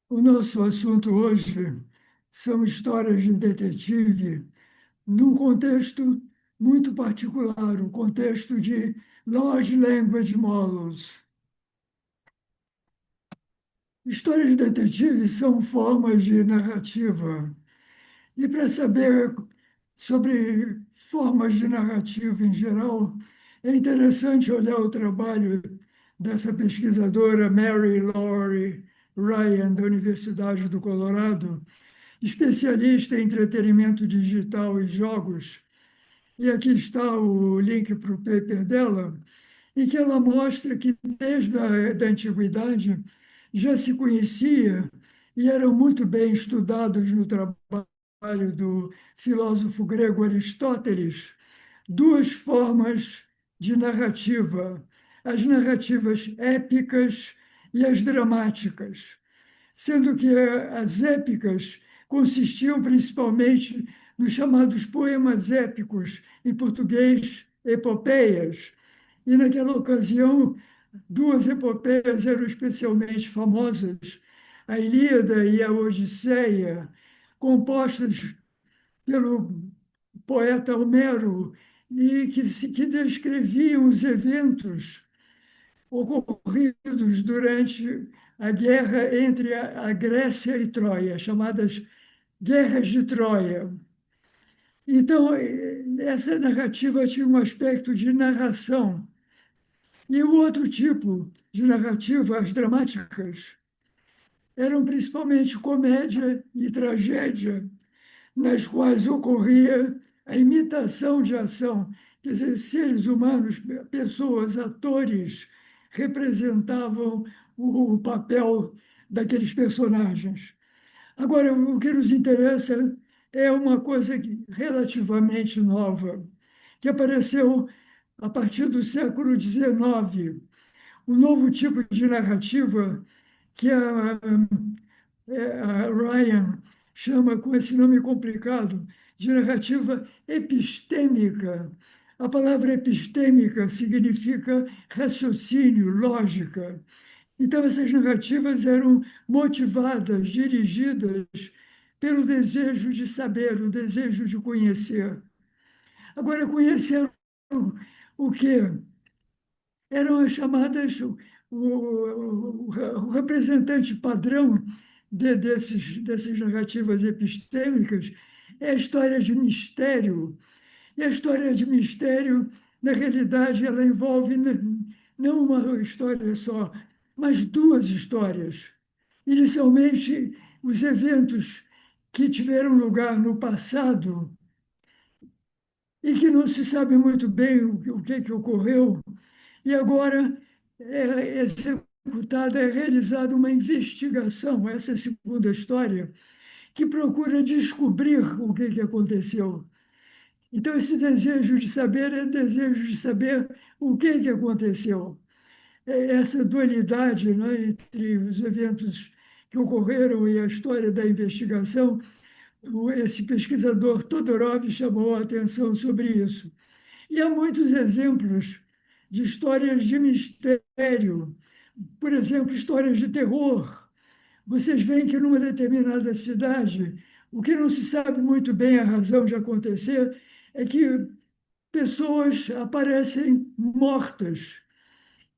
O nosso assunto hoje são histórias de detetive num contexto muito particular, o contexto de Large Language Models. Histórias de detetive são formas de narrativa. E para saber sobre formas de narrativa em geral, é interessante olhar o trabalho dessa pesquisadora Mary Laurie Ryan, da Universidade do Colorado, especialista em entretenimento digital e jogos. E aqui está o link para o paper dela, em que ela mostra que desde a da antiguidade já se conhecia e eram muito bem estudados no trabalho do filósofo grego Aristóteles duas formas de narrativa: as narrativas épicas e as dramáticas, sendo que as épicas consistiam principalmente nos chamados poemas épicos, em português, epopeias. E naquela ocasião, duas epopeias eram especialmente famosas, a Ilíada e a Odisseia, compostas pelo poeta Homero, e que descreviam os eventos ocorridos durante a guerra entre a Grécia e Troia, chamadas Guerras de Troia. Então, essa narrativa tinha um aspecto de narração. E o outro tipo de narrativa, as dramáticas, eram principalmente comédia e tragédia, nas quais ocorria a imitação de ação. Quer dizer, seres humanos, pessoas, atores, representavam o papel daqueles personagens. Agora, o que nos interessa é uma coisa relativamente nova, que apareceu a partir do século XIX, um novo tipo de narrativa que a Ryan chama com esse nome complicado de narrativa epistêmica. A palavra epistêmica significa raciocínio, lógica. Então, essas narrativas eram motivadas, dirigidas pelo desejo de saber, o desejo de conhecer. Agora, conhecer o quê? Eram as chamadas, o representante padrão dessas narrativas epistêmicas é a história de mistério. E a história de mistério, na realidade, ela envolve não uma história só, mas duas histórias. Inicialmente, os eventos que tiveram lugar no passado e que não se sabe muito bem o que ocorreu, e agora é executada, é realizada uma investigação, essa é a segunda história, que procura descobrir o que aconteceu. Então, esse desejo de saber é desejo de saber o que aconteceu. É essa dualidade, né, entre os eventos que ocorreram e a história da investigação, esse pesquisador Todorov chamou a atenção sobre isso. E há muitos exemplos de histórias de mistério, por exemplo, histórias de terror. Vocês veem que numa determinada cidade, o que não se sabe muito bem a razão de acontecer é que pessoas aparecem mortas.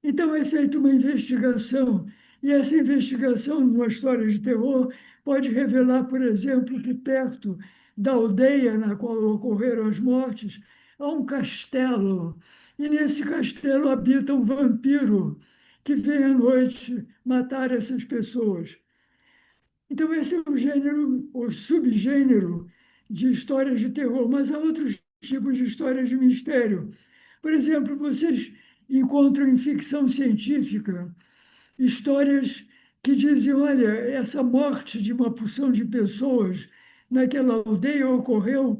Então é feita uma investigação, e essa investigação, numa história de terror, pode revelar, por exemplo, que perto da aldeia na qual ocorreram as mortes, há um castelo, e nesse castelo habita um vampiro que vem à noite matar essas pessoas. Então, esse é o gênero, o subgênero de histórias de terror, mas há outros tipos de histórias de mistério. Por exemplo, vocês encontram em ficção científica histórias que dizem: olha, essa morte de uma porção de pessoas naquela aldeia ocorreu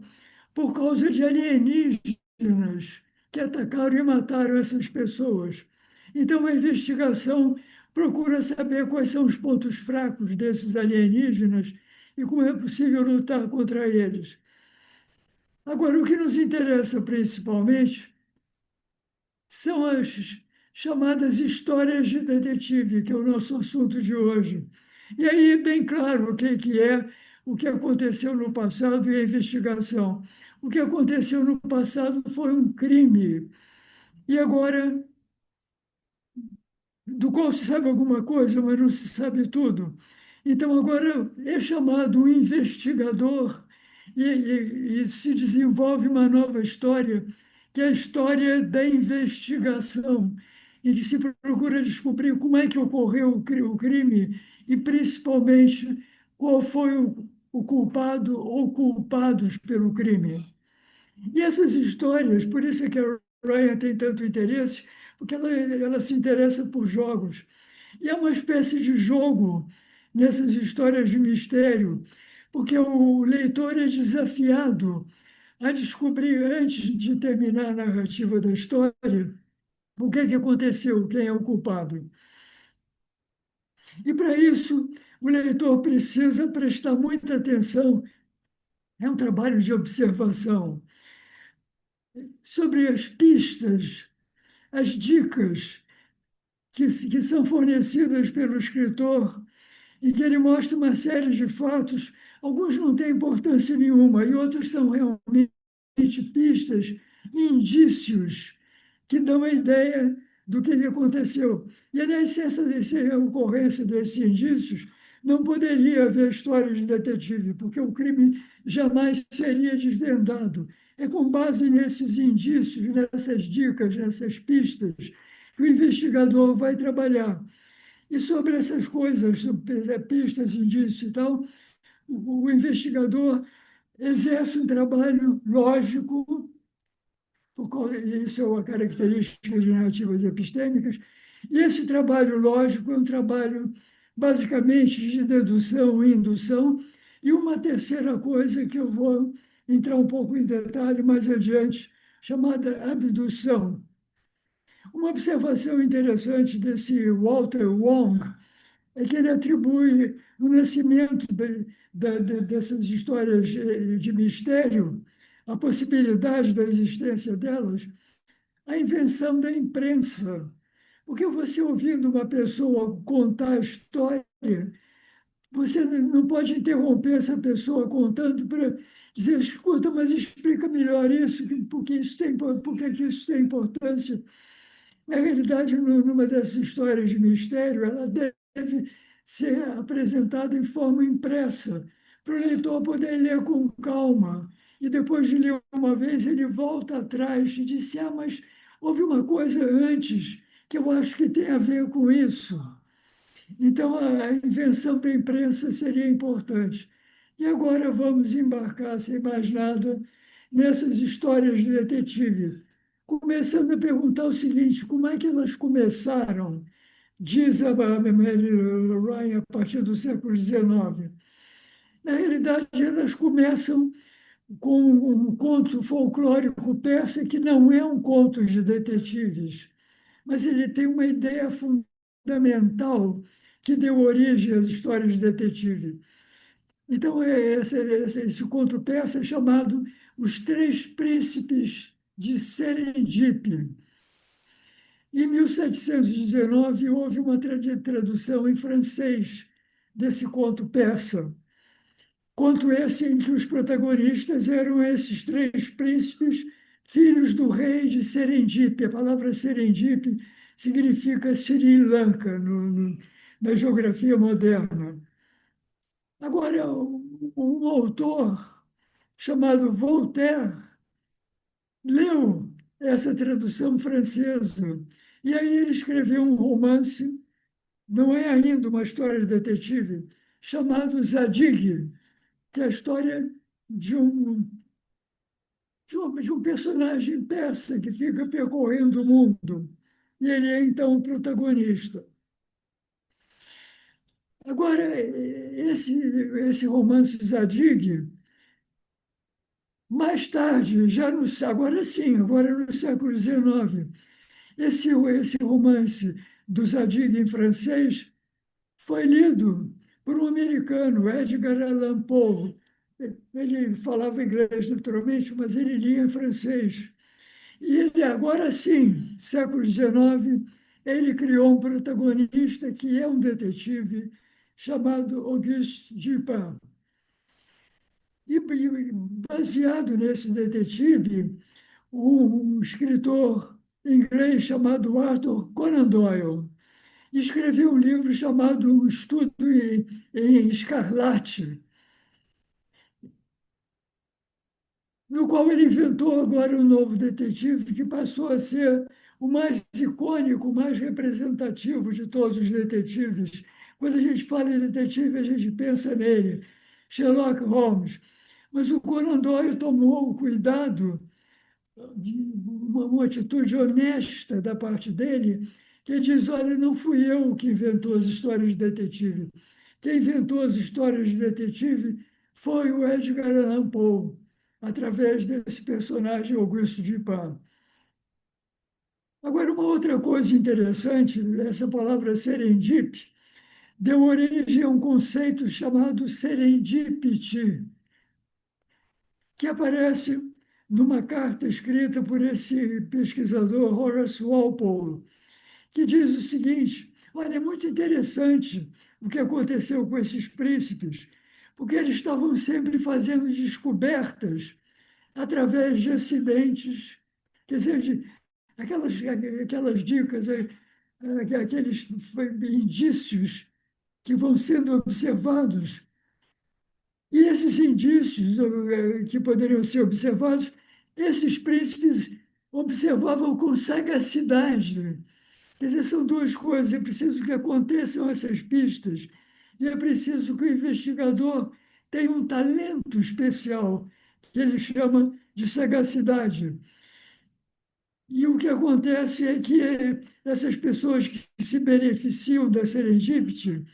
por causa de alienígenas que atacaram e mataram essas pessoas. Então, a investigação procura saber quais são os pontos fracos desses alienígenas e como é possível lutar contra eles. Agora, o que nos interessa principalmente são as chamadas histórias de detetive, que é o nosso assunto de hoje. E aí é bem claro que é o que aconteceu no passado e a investigação. O que aconteceu no passado foi um crime. E agora do qual se sabe alguma coisa, mas não se sabe tudo. Então, agora é chamado um investigador e se desenvolve uma nova história, que é a história da investigação, em que se procura descobrir como é que ocorreu o crime e, principalmente, qual foi o culpado ou culpados pelo crime. E essas histórias, por isso é que a Ryan tem tanto interesse, porque ela se interessa por jogos. E é uma espécie de jogo nessas histórias de mistério, porque o leitor é desafiado a descobrir, antes de terminar a narrativa da história, o que é que aconteceu, quem é o culpado. E para isso, o leitor precisa prestar muita atenção. É um trabalho de observação sobre as pistas, as dicas que são fornecidas pelo escritor e que ele mostra uma série de fatos, alguns não têm importância nenhuma e outros são realmente pistas, indícios que dão a ideia do que aconteceu. E, aliás, se a ocorrência desses indícios, não poderia haver história de detetive, porque o crime jamais seria desvendado. É com base nesses indícios, nessas dicas, nessas pistas, que o investigador vai trabalhar. E sobre essas coisas, sobre pistas, indícios e tal, o investigador exerce um trabalho lógico, isso é uma característica de narrativas epistêmicas, e esse trabalho lógico é um trabalho basicamente de dedução e indução, e uma terceira coisa que eu vou entrar um pouco em detalhe mais adiante, chamada abdução. Uma observação interessante desse Walter Wong é que ele atribui o nascimento dessas histórias de mistério, a possibilidade da existência delas, à invenção da imprensa. Porque você ouvindo uma pessoa contar a história, você não pode interromper essa pessoa contando para dizer, escuta, mas explica melhor isso, porque isso tem, por que isso tem importância. Na realidade, numa dessas histórias de mistério, ela deve ser apresentada em forma impressa, para o leitor poder ler com calma. E depois de ler uma vez, ele volta atrás e diz: Ah, mas houve uma coisa antes que eu acho que tem a ver com isso. Então, a invenção da imprensa seria importante. E agora vamos embarcar, sem mais nada, nessas histórias de detetive. Começando a perguntar o seguinte: como é que elas começaram? Diz a Mary Ryan a partir do século XIX. Na realidade, elas começam com um conto folclórico persa que não é um conto de detetives, mas ele tem uma ideia fundamental que deu origem às histórias de detetive. Então, esse conto persa é chamado Os Três Príncipes de Serendip. Em 1719, houve uma tradução em francês desse conto persa. Conto esse em que os protagonistas eram esses três príncipes, filhos do rei de Serendip. A palavra Serendip significa Sri Lanka, na geografia moderna. Agora, um autor chamado Voltaire leu essa tradução francesa e aí ele escreveu um romance, não é ainda uma história de detetive, chamado Zadig, que é a história de um personagem persa que fica percorrendo o mundo. E ele é, então, o protagonista. Agora, esse romance Zadig, mais tarde, agora sim, agora no século XIX, esse romance do Zadig em francês foi lido por um americano, Edgar Allan Poe. Ele falava inglês naturalmente, mas ele lia em francês. E ele, agora sim, século XIX, ele criou um protagonista que é um detetive, chamado Auguste Dupin. Baseado nesse detetive, um escritor inglês chamado Arthur Conan Doyle escreveu um livro chamado Um Estudo em Escarlate, no qual ele inventou agora um novo detetive que passou a ser o mais icônico, o mais representativo de todos os detetives. Quando a gente fala em detetive, a gente pensa nele, Sherlock Holmes. Mas o Conan Doyle tomou o cuidado de uma atitude honesta da parte dele, que ele diz: olha, não fui eu que inventou as histórias de detetive. Quem inventou as histórias de detetive foi o Edgar Allan Poe, através desse personagem Auguste Dupin. Agora, uma outra coisa interessante, essa palavra serendip deu origem a um conceito chamado serendipity, que aparece numa carta escrita por esse pesquisador Horace Walpole, que diz o seguinte: olha, é muito interessante o que aconteceu com esses príncipes, porque eles estavam sempre fazendo descobertas através de acidentes, quer dizer, aquelas dicas, aqueles indícios que vão sendo observados. E esses indícios que poderiam ser observados, esses príncipes observavam com sagacidade. Quer dizer, são duas coisas: é preciso que aconteçam essas pistas, e é preciso que o investigador tenha um talento especial, que ele chama de sagacidade. E o que acontece é que essas pessoas que se beneficiam da serendipity,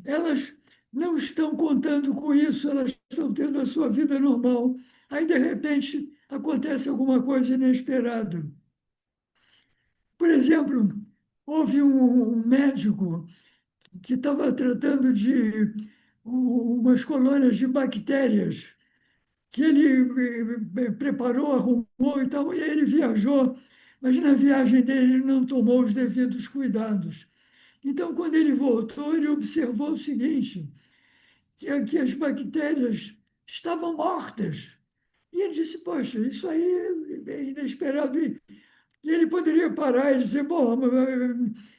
elas não estão contando com isso, elas estão tendo a sua vida normal. Aí, de repente, acontece alguma coisa inesperada. Por exemplo, houve um médico que estava tratando de umas colônias de bactérias que ele preparou, arrumou e tal, e aí ele viajou, mas na viagem dele ele não tomou os devidos cuidados. Então, quando ele voltou, ele observou o seguinte: que as bactérias estavam mortas. E ele disse: poxa, isso aí é inesperado. E ele poderia parar e dizer: bom,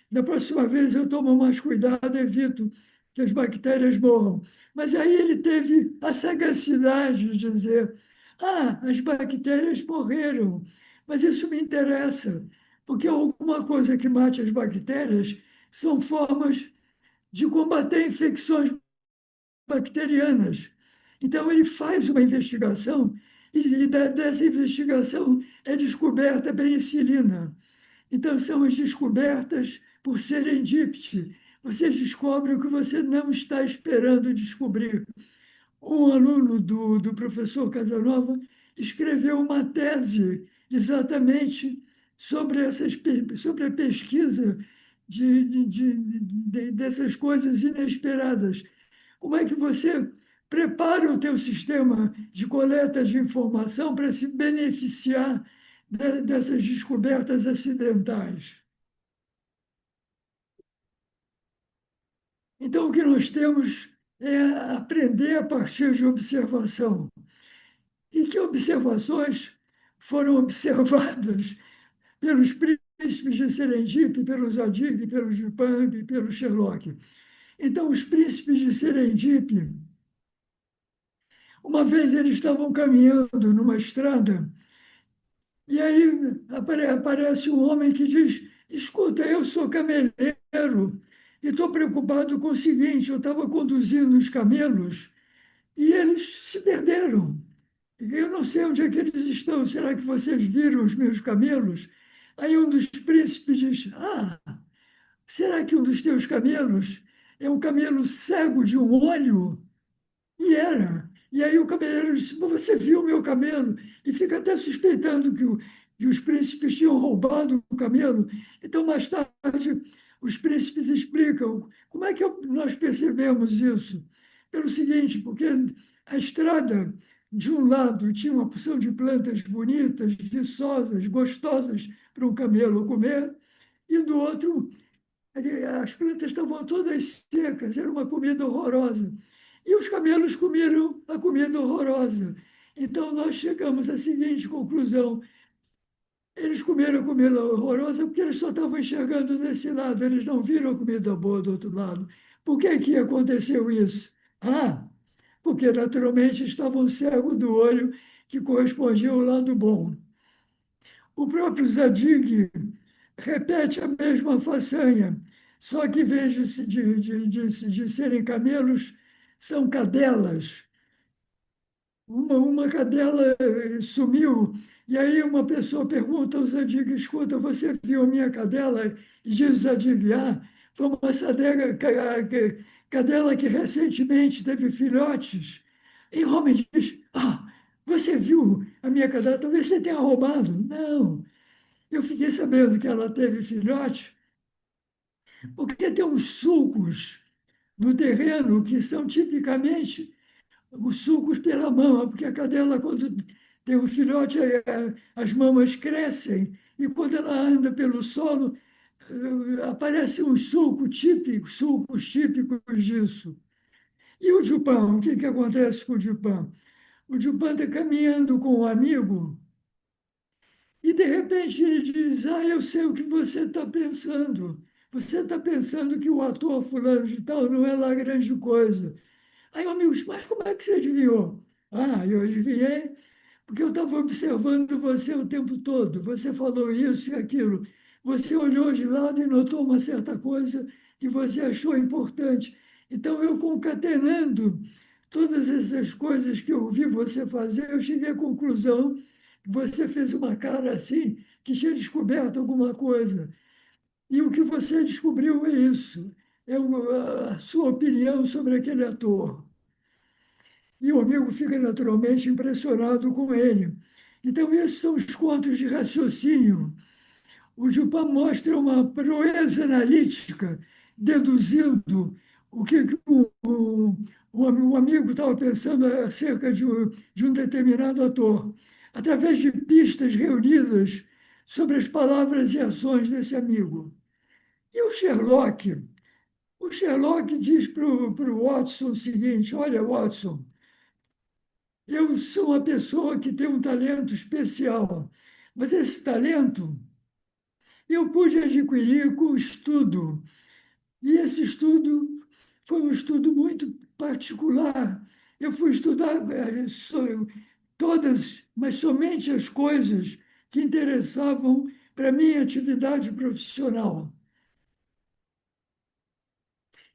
da próxima vez eu tomo mais cuidado, evito que as bactérias morram. Mas aí ele teve a sagacidade de dizer: ah, as bactérias morreram, mas isso me interessa, porque alguma coisa que mate as bactérias são formas de combater infecções bacterianas. Então, ele faz uma investigação e dessa investigação é descoberta a penicilina. Então, são as descobertas por serendipity. Você descobre o que você não está esperando descobrir. Um aluno do professor Casanova escreveu uma tese exatamente sobre a pesquisa dessas coisas inesperadas. Como é que você prepara o teu sistema de coleta de informação para se beneficiar dessas descobertas acidentais? Então, o que nós temos é aprender a partir de observação. E que observações foram observadas pelos príncipes de Serendip, pelo Zadig, pelo Dupin e pelo Sherlock? Então, os príncipes de Serendip, uma vez eles estavam caminhando numa estrada, e aí aparece um homem que diz: escuta, eu sou cameleiro e estou preocupado com o seguinte: eu estava conduzindo os camelos e eles se perderam. Eu não sei onde é que eles estão. Será que vocês viram os meus camelos? Aí um dos príncipes diz: ah, será que um dos teus camelos é um camelo cego de um olho? E era. E aí o cabeleireiro disse: "Pô, você viu o meu camelo?" E fica até suspeitando que os príncipes tinham roubado o camelo. Então, mais tarde, os príncipes explicam como é que nós percebemos isso. Pelo seguinte: porque a estrada, de um lado, tinha uma porção de plantas bonitas, viçosas, gostosas para um camelo comer, e do outro As plantas estavam todas secas, era uma comida horrorosa. E os camelos comeram a comida horrorosa. Então, nós chegamos à seguinte conclusão: eles comeram comida horrorosa porque eles só estavam enxergando desse lado, eles não viram a comida boa do outro lado. Por que que aconteceu isso? Ah, porque naturalmente estavam cegos do olho que correspondia ao lado bom. O próprio Zadig repete a mesma façanha, só que em vez de serem camelos, são cadelas. Uma cadela sumiu, e aí uma pessoa pergunta ao Zadig: escuta, você viu a minha cadela? E diz o Zadig: ah, foi uma cadela que recentemente teve filhotes. E o homem diz: ah, você viu a minha cadela? Talvez você tenha roubado. Não, eu fiquei sabendo que ela teve filhote, porque tem uns sulcos no terreno que são tipicamente os sulcos pela mama, porque a cadela, quando tem um filhote, as mamas crescem, e quando ela anda pelo solo, aparecem uns sulcos típicos disso. E o Dupin, o que que acontece com o Dupin? O Dupin está caminhando com um amigo e, de repente, ele diz: ah, eu sei o que você está pensando. Você está pensando que o ator fulano de tal não é lá grande coisa. Aí o amigo disse: mas como é que você adivinhou? Ah, eu adivinhei porque eu estava observando você o tempo todo. Você falou isso e aquilo. Você olhou de lado e notou uma certa coisa que você achou importante. Então, eu concatenando todas essas coisas que eu vi você fazer, eu cheguei à conclusão que você fez uma cara assim, que tinha descoberto alguma coisa. E o que você descobriu é isso, é a sua opinião sobre aquele ator. E o amigo fica naturalmente impressionado com ele. Então, esses são os contos de raciocínio. O Dupin mostra uma proeza analítica, deduzindo o que o amigo estava pensando acerca de um determinado ator, através de pistas reunidas sobre as palavras e ações desse amigo. E o Sherlock? O Sherlock diz para o Watson o seguinte: olha, Watson, eu sou uma pessoa que tem um talento especial, mas esse talento eu pude adquirir com estudo. E esse estudo foi um estudo muito particular. Eu fui estudar todas, mas somente as coisas que interessavam para a minha atividade profissional.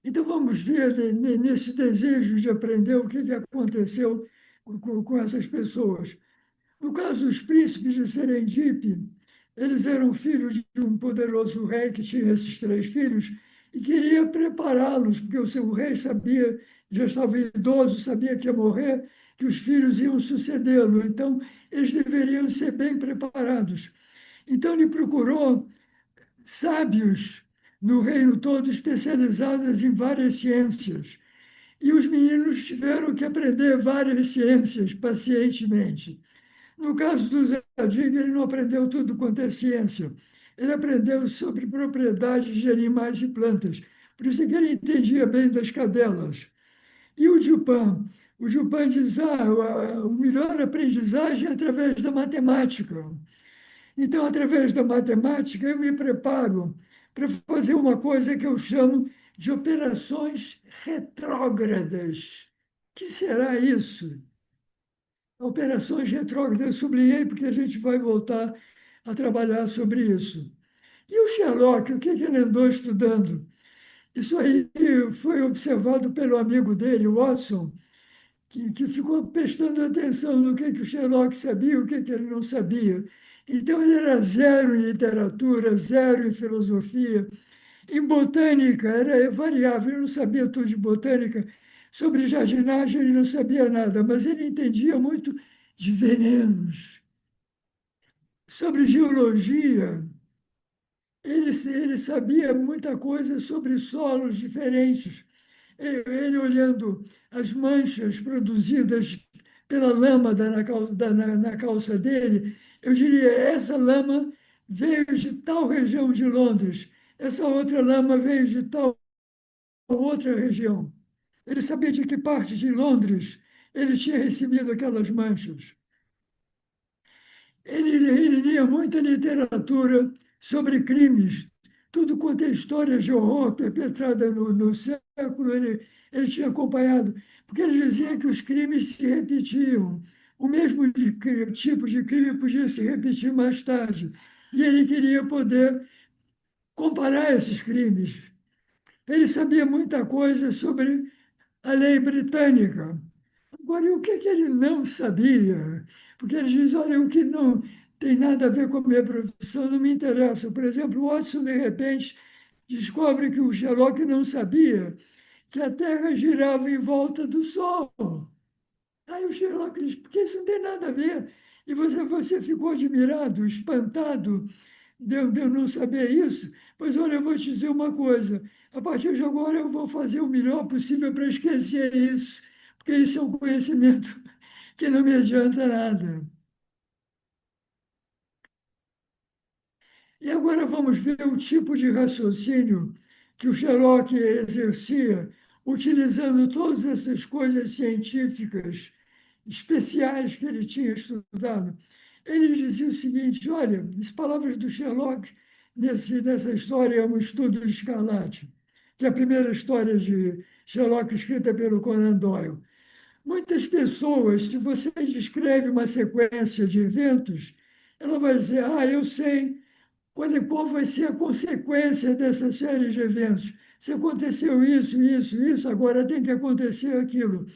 Então, vamos ver nesse desejo de aprender o que aconteceu com essas pessoas. No caso dos príncipes de Serendip, eles eram filhos de um poderoso rei que tinha esses três filhos e queria prepará-los, porque o seu rei sabia, já estava idoso, sabia que ia morrer, que os filhos iam sucedê-lo, então eles deveriam ser bem preparados. Então ele procurou sábios no reino todo, especializados em várias ciências. E os meninos tiveram que aprender várias ciências pacientemente. No caso do Zadig, ele não aprendeu tudo quanto é ciência. Ele aprendeu sobre propriedades de animais e plantas. Por isso é que ele entendia bem das cadelas. E o Dupin? O Dupin diz: a melhor aprendizagem é através da matemática. Então, através da matemática, eu me preparo para fazer uma coisa que eu chamo de operações retrógradas. O que será isso? Operações retrógradas, eu sublinhei porque a gente vai voltar a trabalhar sobre isso. E o Sherlock, o que ele andou estudando? Isso aí foi observado pelo amigo dele, Watson, que ficou prestando atenção no que o Sherlock sabia e o que ele não sabia. Então, ele era zero em literatura, zero em filosofia. Em botânica, era variável, ele não sabia tudo de botânica. Sobre jardinagem, ele não sabia nada, mas ele entendia muito de venenos. Sobre geologia, ele sabia muita coisa sobre solos diferentes. Ele olhando as manchas produzidas pela lama na calça dele, eu diria: essa lama veio de tal região de Londres, essa outra lama veio de tal outra região. Ele sabia de que parte de Londres ele tinha recebido aquelas manchas. Ele lia muita literatura sobre crimes, tudo quanto é história de horror perpetrada no século, ele tinha acompanhado, porque ele dizia que os crimes se repetiam. O mesmo tipo de crime podia se repetir mais tarde. E ele queria poder comparar esses crimes. Ele sabia muita coisa sobre a lei britânica. Agora, e o que ele não sabia? Porque ele diz, olha, o que não tem nada a ver com a minha profissão não me interessa. Por exemplo, o Watson, de repente, descobre que o Sherlock não sabia que a Terra girava em volta do Sol. Aí o Sherlock diz, porque isso não tem nada a ver. E você ficou admirado, espantado de eu não saber isso? Pois olha, eu vou te dizer uma coisa. A partir de agora eu vou fazer o melhor possível para esquecer isso, porque isso é um conhecimento que não me adianta nada. E agora vamos ver o tipo de raciocínio que o Sherlock exercia, utilizando todas essas coisas científicas especiais que ele tinha estudado. Ele dizia o seguinte: olha, as palavras do Sherlock nessa história é um estudo de Escarlate, que é a primeira história de Sherlock escrita pelo Conan Doyle. Muitas pessoas, se você descreve uma sequência de eventos, ela vai dizer: ah, eu sei qual vai ser a consequência dessa série de eventos. Se aconteceu isso, isso, isso, agora tem que acontecer aquilo.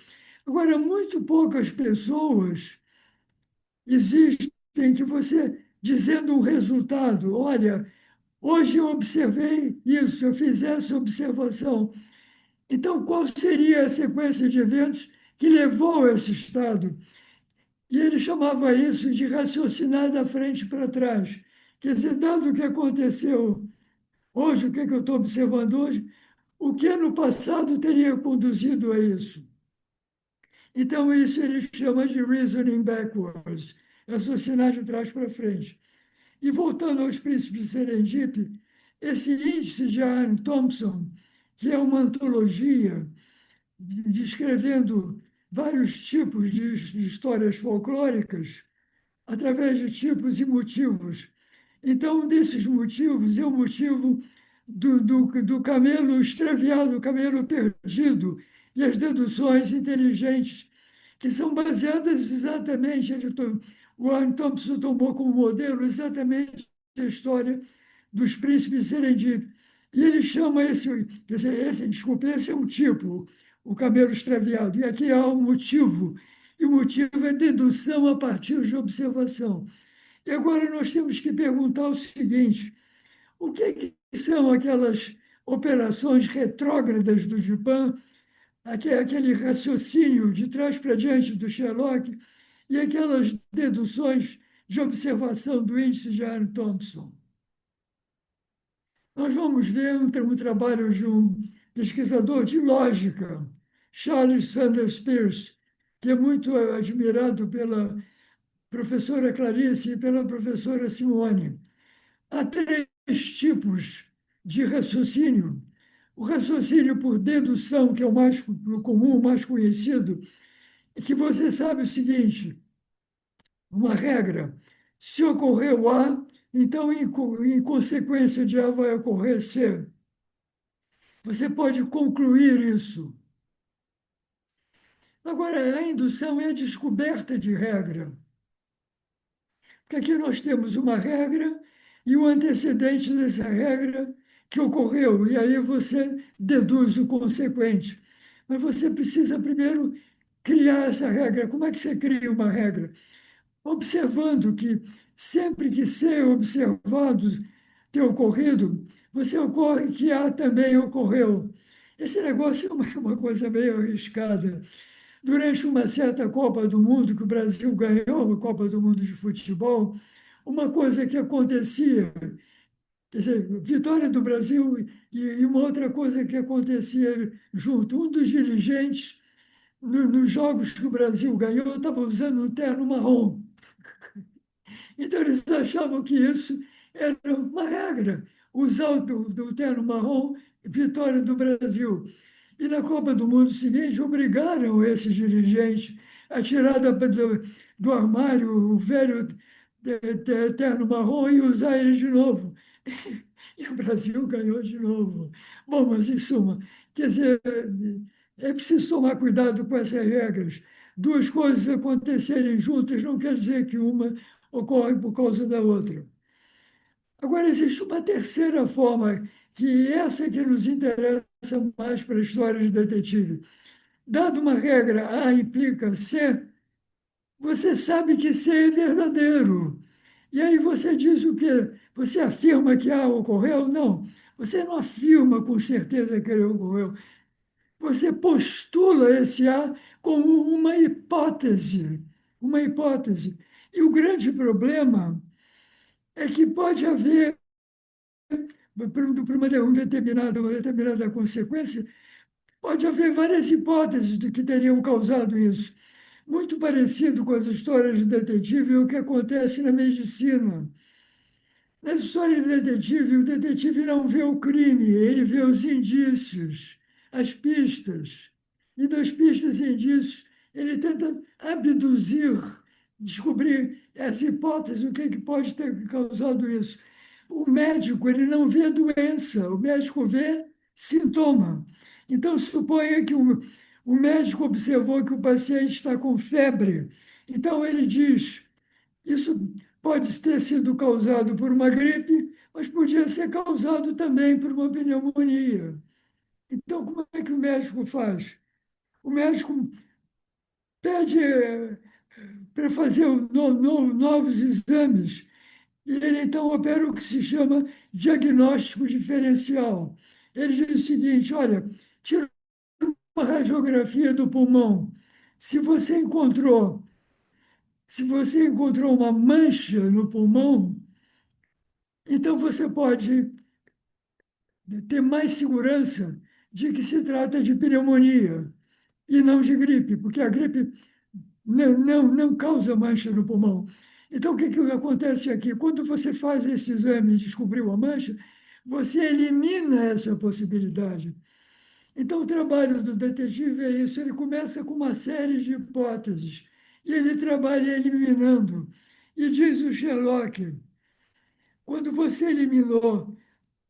Agora, muito poucas pessoas existem que você, dizendo um resultado, olha, hoje eu observei isso, eu fiz essa observação. Então, qual seria a sequência de eventos que levou a esse estado? E ele chamava isso de raciocinar da frente para trás. Quer dizer, dado o que aconteceu hoje, o que eu estou observando hoje, o que no passado teria conduzido a isso? Então, isso ele chama de reasoning backwards, raciocinar de trás para frente. E voltando aos príncipes de Serendip, esse índice de Aaron Thompson, que é uma antologia descrevendo vários tipos de histórias folclóricas, através de tipos e motivos. Então, um desses motivos é o motivo do camelo extraviado, o camelo perdido, e as deduções inteligentes, que são baseadas exatamente, o Warren Thompson tomou como modelo exatamente a história dos príncipes Serendip. E ele chama quer dizer, desculpe, esse é um tipo, o camelo extraviado, e aqui há um motivo, e o motivo é dedução a partir de observação. E agora nós temos que perguntar o seguinte: o que são aquelas operações retrógradas do Dupin, aquele raciocínio de trás para diante do Sherlock e aquelas deduções de observação do índice de Aaron Thompson? Nós vamos ver um trabalho de um pesquisador de lógica, Charles Sanders Peirce, que é muito admirado pela professora Clarice e pela professora Simone. Há três tipos de raciocínio. O raciocínio por dedução, que é o mais comum, o mais conhecido, é que você sabe o seguinte: uma regra, se ocorreu A, então em consequência de A vai ocorrer C. Você pode concluir isso. Agora, a indução é a descoberta de regra. Porque aqui nós temos uma regra e o antecedente dessa regra que ocorreu, e aí você deduz o consequente. Mas você precisa primeiro criar essa regra. Como é que você cria uma regra? Observando que sempre que ser observado ter ocorrido, você ocorre que A também ocorreu. Esse negócio é uma coisa meio arriscada. Durante uma certa Copa do Mundo, que o Brasil ganhou, a Copa do Mundo de futebol, uma coisa que acontecia, quer dizer, vitória do Brasil e uma outra coisa que acontecia junto. Um dos dirigentes, nos jogos que o Brasil ganhou, estava usando um terno marrom. Então, eles achavam que isso era uma regra. usar o terno marrom, vitória do Brasil. E na Copa do Mundo seguinte, obrigaram esses dirigentes a tirar do armário o velho terno marrom e usar ele de novo. E o Brasil ganhou de novo. Bom, mas em suma, quer dizer, é preciso tomar cuidado com essas regras. Duas coisas acontecerem juntas não quer dizer que uma ocorre por causa da outra. Agora, existe uma terceira forma, que essa que nos interessa mais para a história de detetive. Dado uma regra A implica C, você sabe que C é verdadeiro. E aí você diz o quê? Você afirma que A ocorreu? Não. Você não afirma com certeza que ele ocorreu. Você postula esse A como uma hipótese. Uma hipótese. E o grande problema é que pode haver, uma determinada consequência, pode haver várias hipóteses de que teriam causado isso. Muito parecido com as histórias de detetive e o que acontece na medicina. Nas histórias de detetive, o detetive não vê o crime, ele vê os indícios, as pistas. E das pistas e indícios, ele tenta abduzir, descobrir essa hipótese, o que, é que pode ter causado isso. O médico, ele não vê doença, o médico vê sintoma. Então, suponha que o médico observou que o paciente está com febre. Então, ele diz: isso pode ter sido causado por uma gripe, mas podia ser causado também por uma pneumonia. Então, como é que o médico faz? O médico pede para fazer novos exames, e ele então opera o que se chama diagnóstico diferencial. Ele diz o seguinte: olha, tira uma radiografia do pulmão. Se você encontrou, se você encontrou uma mancha no pulmão, então você pode ter mais segurança de que se trata de pneumonia e não de gripe, porque a gripe não causa mancha no pulmão. Então, o que acontece aqui? Quando você faz esse exame e descobriu a mancha, você elimina essa possibilidade. Então, o trabalho do detetive é isso: ele começa com uma série de hipóteses e ele trabalha eliminando. E diz o Sherlock: quando você eliminou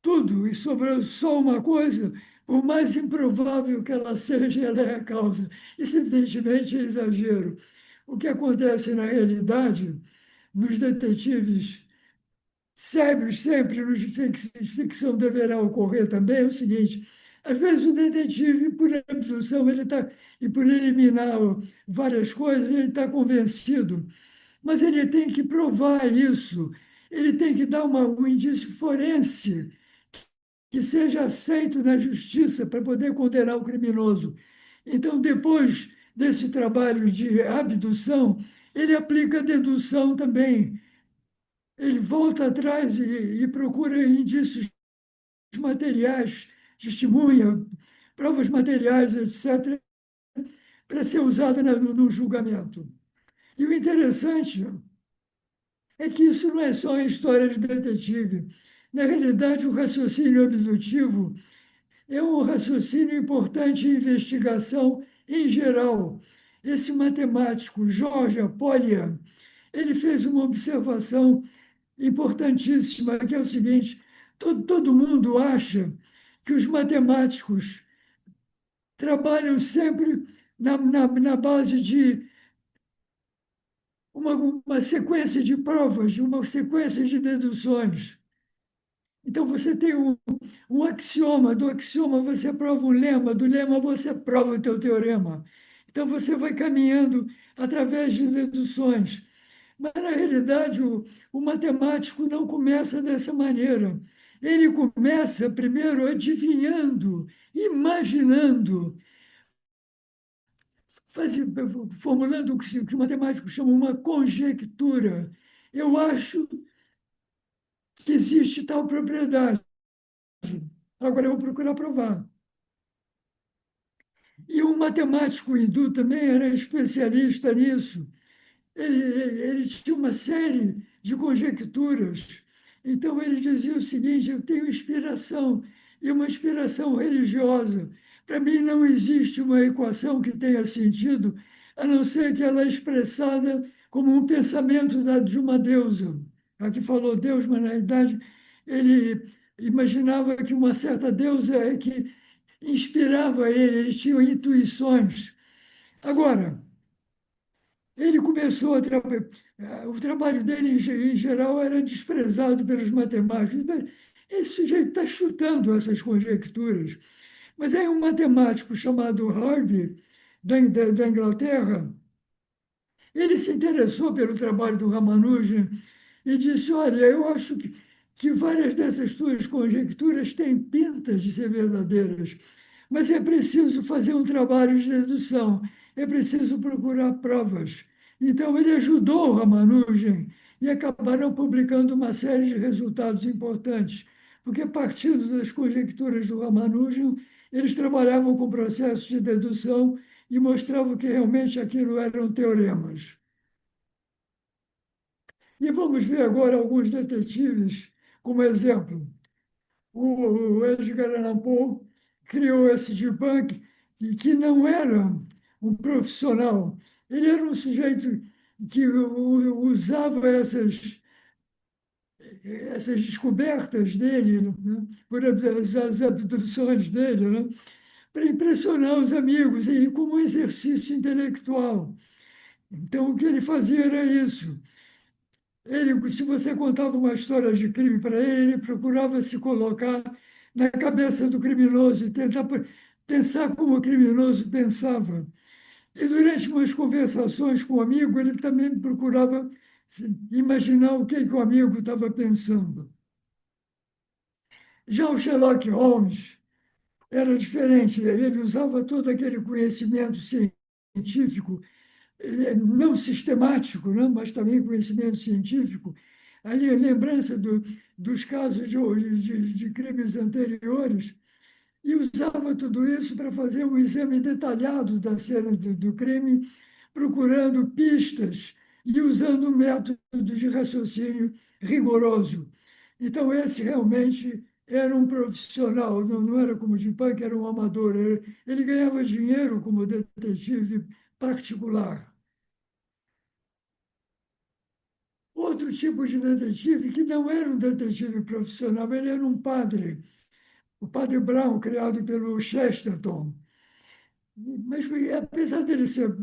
tudo e sobrou só uma coisa, por mais improvável que ela seja, ela é a causa. Isso, evidentemente, é exagero. O que acontece na realidade, nos detetives sérios, sempre nos de ficção deverá ocorrer também, é o seguinte: às vezes o detetive, por absorção, ele tá, e por eliminar várias coisas, ele está convencido, mas ele tem que provar isso, ele tem que dar um indício forense que seja aceito na justiça para poder condenar o criminoso. Então, depois desse trabalho de abdução, ele aplica a dedução também. Ele volta atrás e procura indícios materiais, testemunha, provas materiais, etc., para ser usada no julgamento. E o interessante é que isso não é só uma história de detetive. Na realidade, o raciocínio abdutivo é um raciocínio importante em investigação em geral. Esse matemático, Jorge Apolia, ele fez uma observação importantíssima, que é o seguinte: todo mundo acha que os matemáticos trabalham sempre na base de uma sequência de provas, uma sequência de deduções. Então, você tem um axioma, do axioma você prova um lema, do lema você prova o teu teorema. Então, você vai caminhando através de deduções. Mas, na realidade, o matemático não começa dessa maneira. Ele começa primeiro adivinhando, imaginando, faz, formulando o que o matemático chama uma conjectura. Eu acho que existe tal propriedade. Agora eu vou procurar provar. E um matemático hindu também era especialista nisso. Ele tinha uma série de conjecturas Então ele dizia o seguinte: eu tenho inspiração, e uma inspiração religiosa. Para mim não existe uma equação que tenha sentido, a não ser que ela é expressada como um pensamento de uma deusa. Aqui falou Deus, mas na realidade ele imaginava que uma certa deusa é que inspirava ele tinha intuições. Agora, ele começou a trabalhar. O trabalho dele, em geral, era desprezado pelos matemáticos. Então, esse sujeito está chutando essas conjecturas. Mas aí um matemático chamado Hardy, da Inglaterra, ele se interessou pelo trabalho do Ramanujan e disse: Olha, eu acho que várias dessas tuas conjecturas têm pintas de ser verdadeiras, mas é preciso fazer um trabalho de dedução, é preciso procurar provas. Então, ele ajudou o Ramanujan e acabaram publicando uma série de resultados importantes, porque, partindo das conjecturas do Ramanujan, eles trabalhavam com processos de dedução e mostravam que realmente aquilo eram teoremas. E vamos ver agora alguns detetives como exemplo. O Edgar Allan Poe criou esse debunk que não era um profissional, ele era um sujeito que usava essas descobertas dele, né, por as abduções dele, né, para impressionar os amigos e como um exercício intelectual. Então, o que ele fazia era isso. Ele, se você contava uma história de crime para ele, ele procurava se colocar na cabeça do criminoso e tentar pensar como o criminoso pensava. E durante umas conversações com o amigo, ele também procurava imaginar o que o amigo estava pensando. Já o Sherlock Holmes era diferente, ele usava todo aquele conhecimento científico não sistemático, não, mas também conhecimento científico, ali a lembrança dos casos de crimes anteriores, e usava tudo isso para fazer um exame detalhado da cena do crime, procurando pistas e usando um método de raciocínio rigoroso. Então, esse realmente era um profissional, não era como de punk, era um amador. Ele ganhava dinheiro como detetive particular. Outro tipo de detetive que não era um detetive profissional, ele era um padre, o padre Brown, criado pelo Chesterton. Mas, apesar dele ser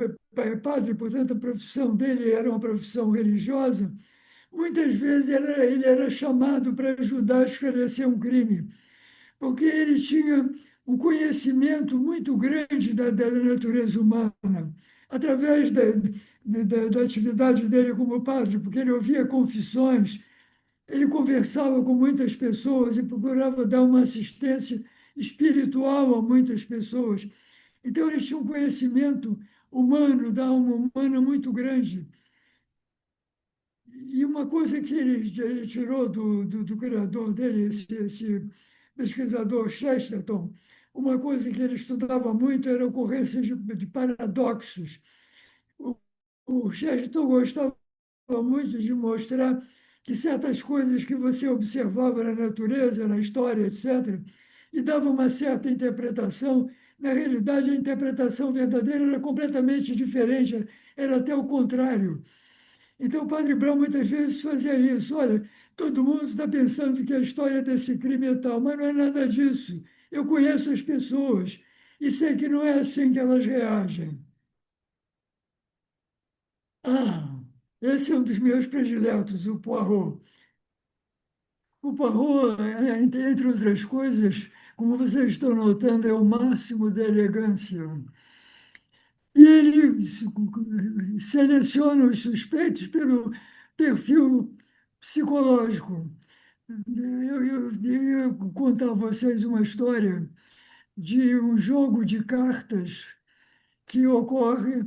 padre, portanto, a profissão dele era uma profissão religiosa, muitas vezes ele era chamado para ajudar a esclarecer um crime, porque ele tinha um conhecimento muito grande da natureza humana, através da atividade dele como padre, porque ele ouvia confissões. Ele conversava com muitas pessoas e procurava dar uma assistência espiritual a muitas pessoas. Então, ele tinha um conhecimento humano, da alma humana muito grande. E uma coisa que ele tirou do criador dele, esse pesquisador Chesterton, uma coisa que ele estudava muito era a ocorrência de paradoxos. O, o Chesterton gostava muito de mostrar que certas coisas que você observava na natureza, na história, etc., e dava uma certa interpretação, na realidade, a interpretação verdadeira era completamente diferente, era até o contrário. Então, o Padre Brown muitas vezes fazia isso. Olha, todo mundo está pensando que a história desse crime é tal, mas não é nada disso. Eu conheço as pessoas e sei que não é assim que elas reagem. Ah, esse é um dos meus prediletos, o Poirot. O Poirot, entre outras coisas, como vocês estão notando, é o máximo da elegância. E ele seleciona os suspeitos pelo perfil psicológico. Eu ia contar a vocês uma história de um jogo de cartas que ocorre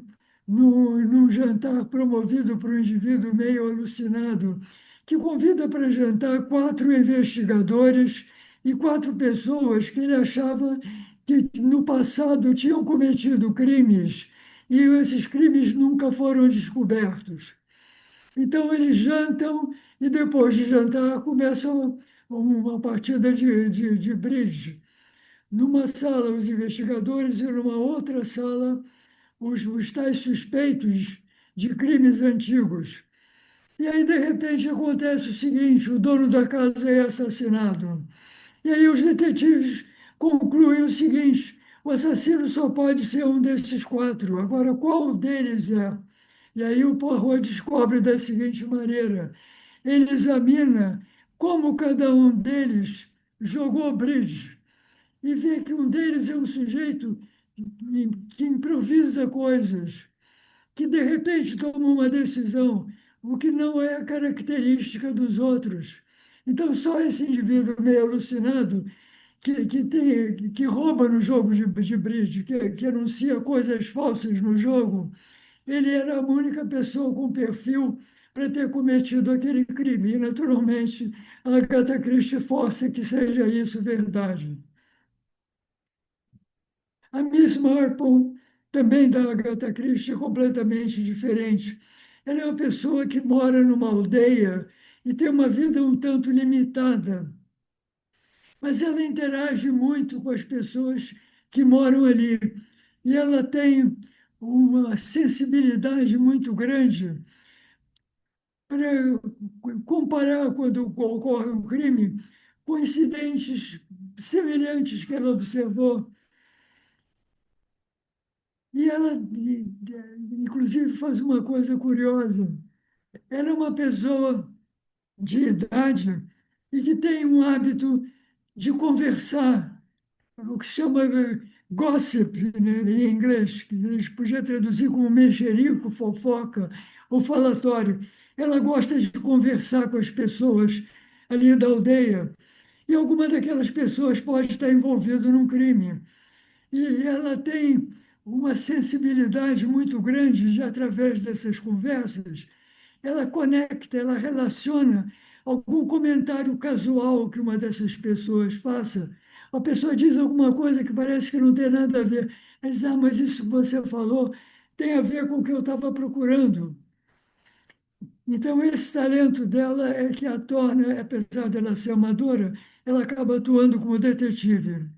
num jantar promovido por um indivíduo meio alucinado, que convida para jantar quatro investigadores e quatro pessoas que ele achava que no passado tinham cometido crimes e esses crimes nunca foram descobertos. Então eles jantam e depois de jantar começam uma partida de bridge. Numa sala, os investigadores e numa outra sala, os tais suspeitos de crimes antigos. E aí, de repente, acontece o seguinte: o dono da casa é assassinado. E aí os detetives concluem o seguinte: o assassino só pode ser um desses quatro. Agora, qual deles é? E aí o Poirot descobre da seguinte maneira: ele examina como cada um deles jogou bridge e vê que um deles é um sujeito que improvisa coisas, que de repente toma uma decisão, o que não é característica dos outros. Então, só esse indivíduo meio alucinado que rouba no jogo de bridge, que anuncia coisas falsas no jogo, ele era a única pessoa com perfil para ter cometido aquele crime. E, naturalmente, a Agatha Christie força que seja isso verdade. A Miss Marple, também da Agatha Christie, é completamente diferente. Ela é uma pessoa que mora numa aldeia e tem uma vida um tanto limitada, mas ela interage muito com as pessoas que moram ali. E ela tem uma sensibilidade muito grande para comparar quando ocorre um crime com incidentes semelhantes que ela observou. E ela, inclusive, faz uma coisa curiosa. Ela é uma pessoa de idade e que tem um hábito de conversar, o que se chama gossip, né, em inglês, que a gente podia traduzir como mexerico, fofoca ou falatório. Ela gosta de conversar com as pessoas ali da aldeia. E alguma daquelas pessoas pode estar envolvida num crime. E ela tem uma sensibilidade muito grande de, através dessas conversas, ela conecta, ela relaciona algum comentário casual que uma dessas pessoas faça. A pessoa diz alguma coisa que parece que não tem nada a ver. Ela diz, ah, mas isso que você falou tem a ver com o que eu estava procurando. Então, esse talento dela é que a torna, apesar dela ser amadora, ela acaba atuando como detetive.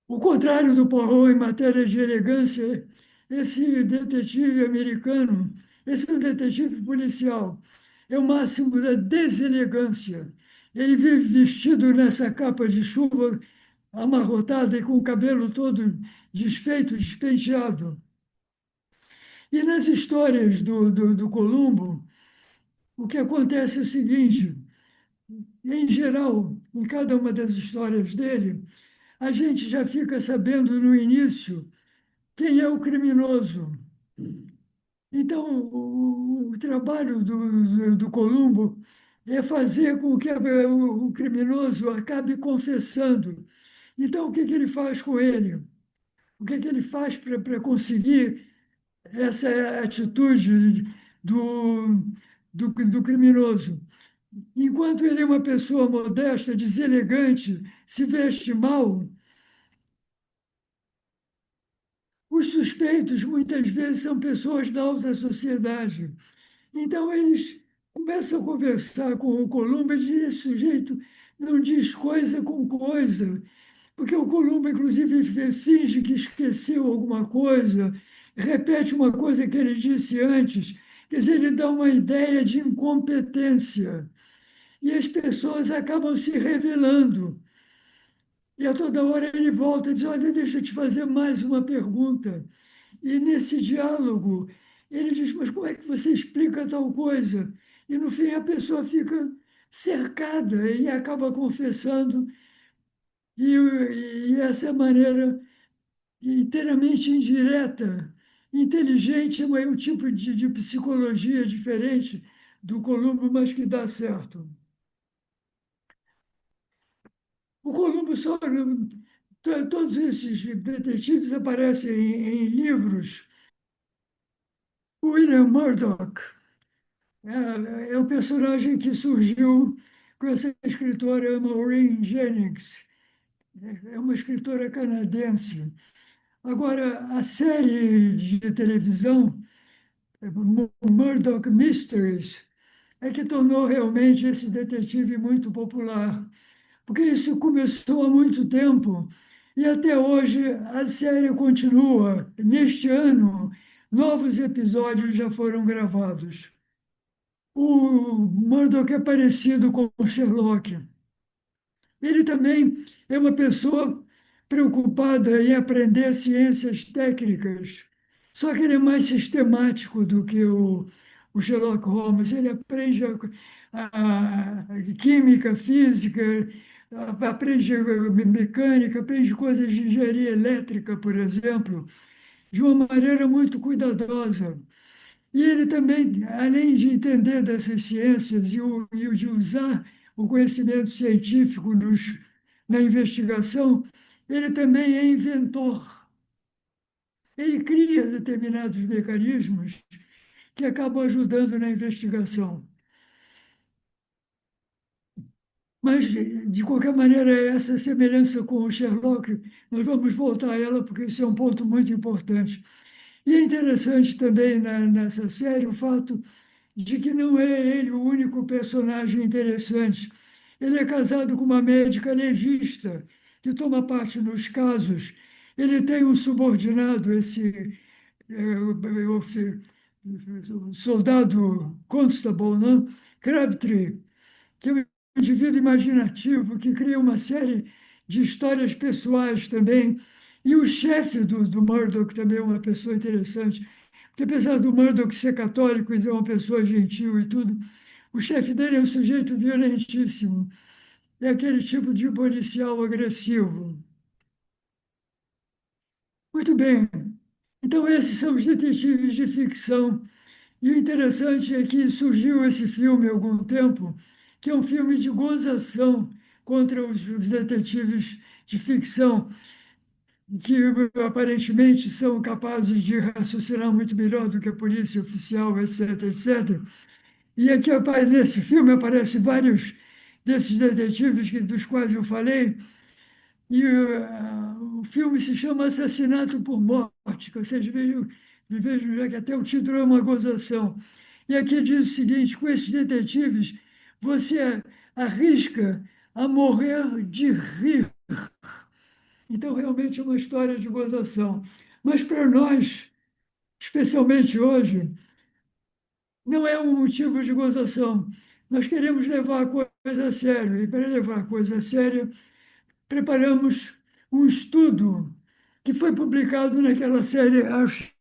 O contrário do Poirot em matéria de elegância, esse detetive americano, esse é um detetive policial, é o máximo da deselegância. Ele vive vestido nessa capa de chuva amarrotada e com o cabelo todo desfeito, despenteado. E nas histórias do Columbo, o que acontece é o seguinte: em geral, em cada uma das histórias dele, a gente já fica sabendo no início quem é o criminoso. Então, o trabalho do Columbo é fazer com que o criminoso acabe confessando. Então, o que que ele faz com ele? O que que ele faz para conseguir essa atitude do criminoso? Enquanto ele é uma pessoa modesta, deselegante, se veste mal, os suspeitos muitas vezes são pessoas da alta sociedade. Então eles começam a conversar com o Columbo e dizem, esse sujeito não diz coisa com coisa, porque o Columbo, inclusive, finge que esqueceu alguma coisa, repete uma coisa que ele disse antes, quer dizer, ele dá uma ideia de incompetência. E as pessoas acabam se revelando. E a toda hora ele volta e diz, olha, deixa eu te fazer mais uma pergunta. E nesse diálogo, ele diz: mas como é que você explica tal coisa? E no fim a pessoa fica cercada e acaba confessando, e essa é a maneira inteiramente indireta, inteligente, é um tipo de psicologia diferente do Columbo, mas que dá certo. O Columbo só. Todos esses detetives aparecem em livros. O William Murdoch é o personagem que surgiu com essa escritora Maureen Jennings. É uma escritora canadense. Agora, a série de televisão Murdoch Mysteries, é que tornou realmente esse detetive muito popular, porque isso começou há muito tempo e até hoje a série continua. Neste ano, novos episódios já foram gravados. O Murdoch é parecido com o Sherlock. Ele também é uma pessoa preocupada em aprender ciências técnicas, só que ele é mais sistemático do que o Sherlock Holmes. Ele aprende a química, física, aprende mecânica, aprende coisas de engenharia elétrica, por exemplo, de uma maneira muito cuidadosa. E ele também, além de entender dessas ciências e de usar o conhecimento científico na investigação, ele também é inventor. Ele cria determinados mecanismos que acabam ajudando na investigação. Mas, de qualquer maneira, essa semelhança com o Sherlock, nós vamos voltar a ela, porque isso é um ponto muito importante. E é interessante também nessa série o fato de que não é ele o único personagem interessante. Ele é casado com uma médica legista que toma parte nos casos. Ele tem um subordinado, esse soldado Constable, né? Crabtree, que é um indivíduo imaginativo que cria uma série de histórias pessoais também. E o chefe do Murdoch também é uma pessoa interessante, porque apesar do Murdoch ser católico e ser uma pessoa gentil e tudo, o chefe dele é um sujeito violentíssimo. É aquele tipo de policial agressivo. Muito bem. Então, esses são os detetives de ficção. E o interessante é que surgiu esse filme há algum tempo, que é um filme de gozação contra os detetives de ficção, que aparentemente são capazes de raciocinar muito melhor do que a polícia oficial, etc, etc. E aqui, nesse filme aparecem vários desses detetives dos quais eu falei, e o filme se chama Assassinato por Morte, ou seja, vejo já que até o título é uma gozação. E aqui diz o seguinte: com esses detetives, você arrisca a morrer de rir. Então, realmente é uma história de gozação. Mas para nós, especialmente hoje, não é um motivo de gozação. Nós queremos levar a coisa a sério. E para levar a coisa a sério, preparamos um estudo que foi publicado naquela série Archive.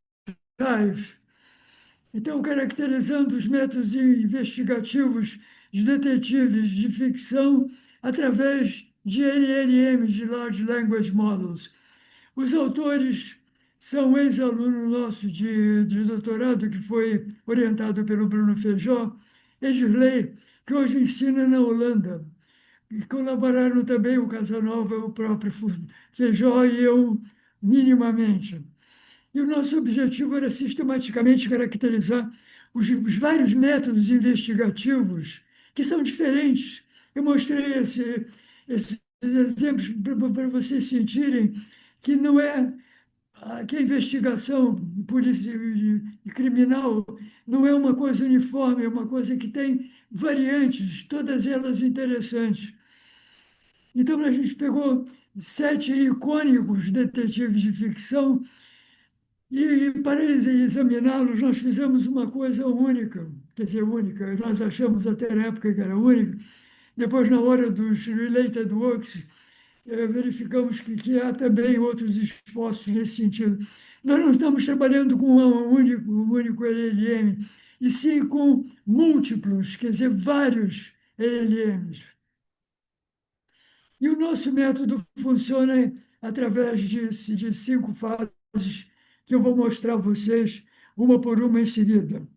Então, caracterizando os métodos investigativos de detetives de ficção através de LLMs, de Large Language Models. Os autores são um ex-aluno nosso de doutorado, que foi orientado pelo Bruno Feijó, Edirley, que hoje ensina na Holanda. E colaboraram também o Casanova, o próprio Feijó e eu, minimamente. E o nosso objetivo era sistematicamente caracterizar os vários métodos investigativos que são diferentes. Eu mostrei esses exemplos para vocês sentirem que não é que a investigação e criminal não é uma coisa uniforme, é uma coisa que tem variantes, todas elas interessantes. Então, a gente pegou 7 icônicos detetives de ficção e, para examiná-los, nós fizemos uma coisa única, quer dizer, única, nós achamos até na época que era única. Depois, na hora dos related works, verificamos que há também outros esforços nesse sentido. Nós não estamos trabalhando com um único LLM, e sim com múltiplos, quer dizer, vários LLMs. E o nosso método funciona através de 5 fases que eu vou mostrar a vocês, uma por uma em seguida.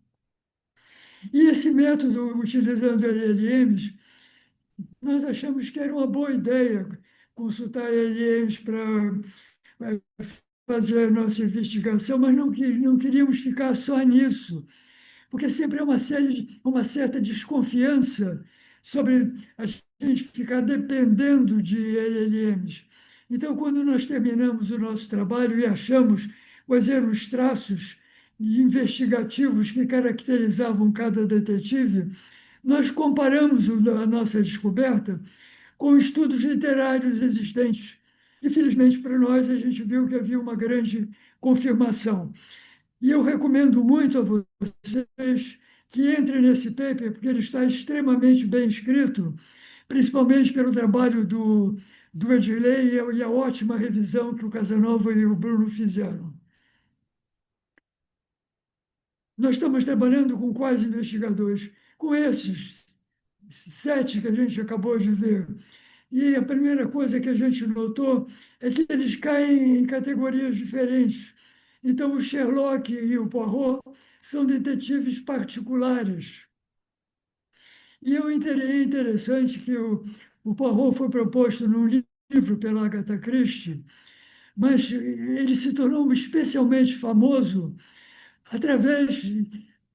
E esse método, utilizando LLMs, nós achamos que era uma boa ideia consultar LLMs para fazer a nossa investigação, mas não queríamos ficar só nisso, porque sempre é uma certa desconfiança sobre a gente ficar dependendo de LLMs. Então, quando nós terminamos o nosso trabalho e achamos, quais eram os traços investigativos que caracterizavam cada detetive, nós comparamos a nossa descoberta com estudos literários existentes. E, felizmente para nós, a gente viu que havia uma grande confirmação. E eu recomendo muito a vocês que entrem nesse paper, porque ele está extremamente bem escrito, principalmente pelo trabalho do Edilei e a ótima revisão que o Casanova e o Bruno fizeram. Nós estamos trabalhando com quais investigadores? Com esses 7 que a gente acabou de ver. E a primeira coisa que a gente notou é que eles caem em categorias diferentes. Então, o Sherlock e o Poirot são detetives particulares. E é interessante que o Poirot foi proposto num livro pela Agatha Christie, mas ele se tornou especialmente famoso através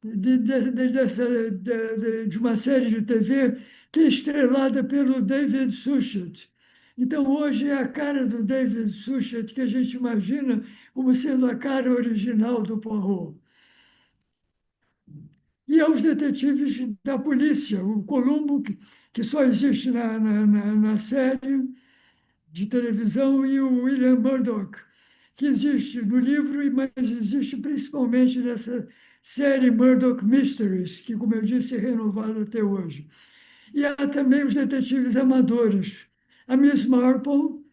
de uma série de TV que é estrelada pelo David Suchet. Então, hoje é a cara do David Suchet que a gente imagina como sendo a cara original do Poirot. E aos detetives da polícia, o Columbo, que só existe na série de televisão, e o William Murdoch, que existe no livro, mas existe principalmente nessa série Murdoch Mysteries, que, como eu disse, é renovada até hoje. E há também os detetives amadores. A Miss Marple,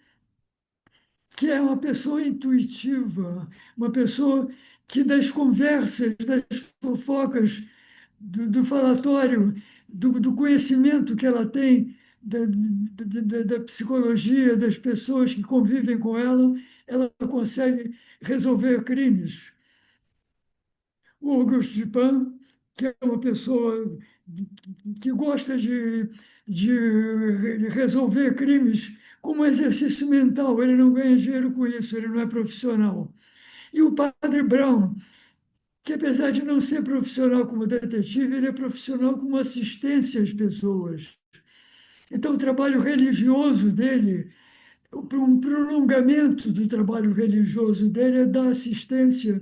que é uma pessoa intuitiva, uma pessoa que das conversas, das fofocas, do falatório, do conhecimento que ela tem da psicologia das pessoas que convivem com ela consegue resolver crimes. O Auguste Dupin, que é uma pessoa que gosta de resolver crimes como exercício mental, ele não ganha dinheiro com isso, ele não é profissional. E o Padre Brown, que apesar de não ser profissional como detetive, ele é profissional como assistência às pessoas. Então, o trabalho religioso dele, um prolongamento do trabalho religioso dele é dar assistência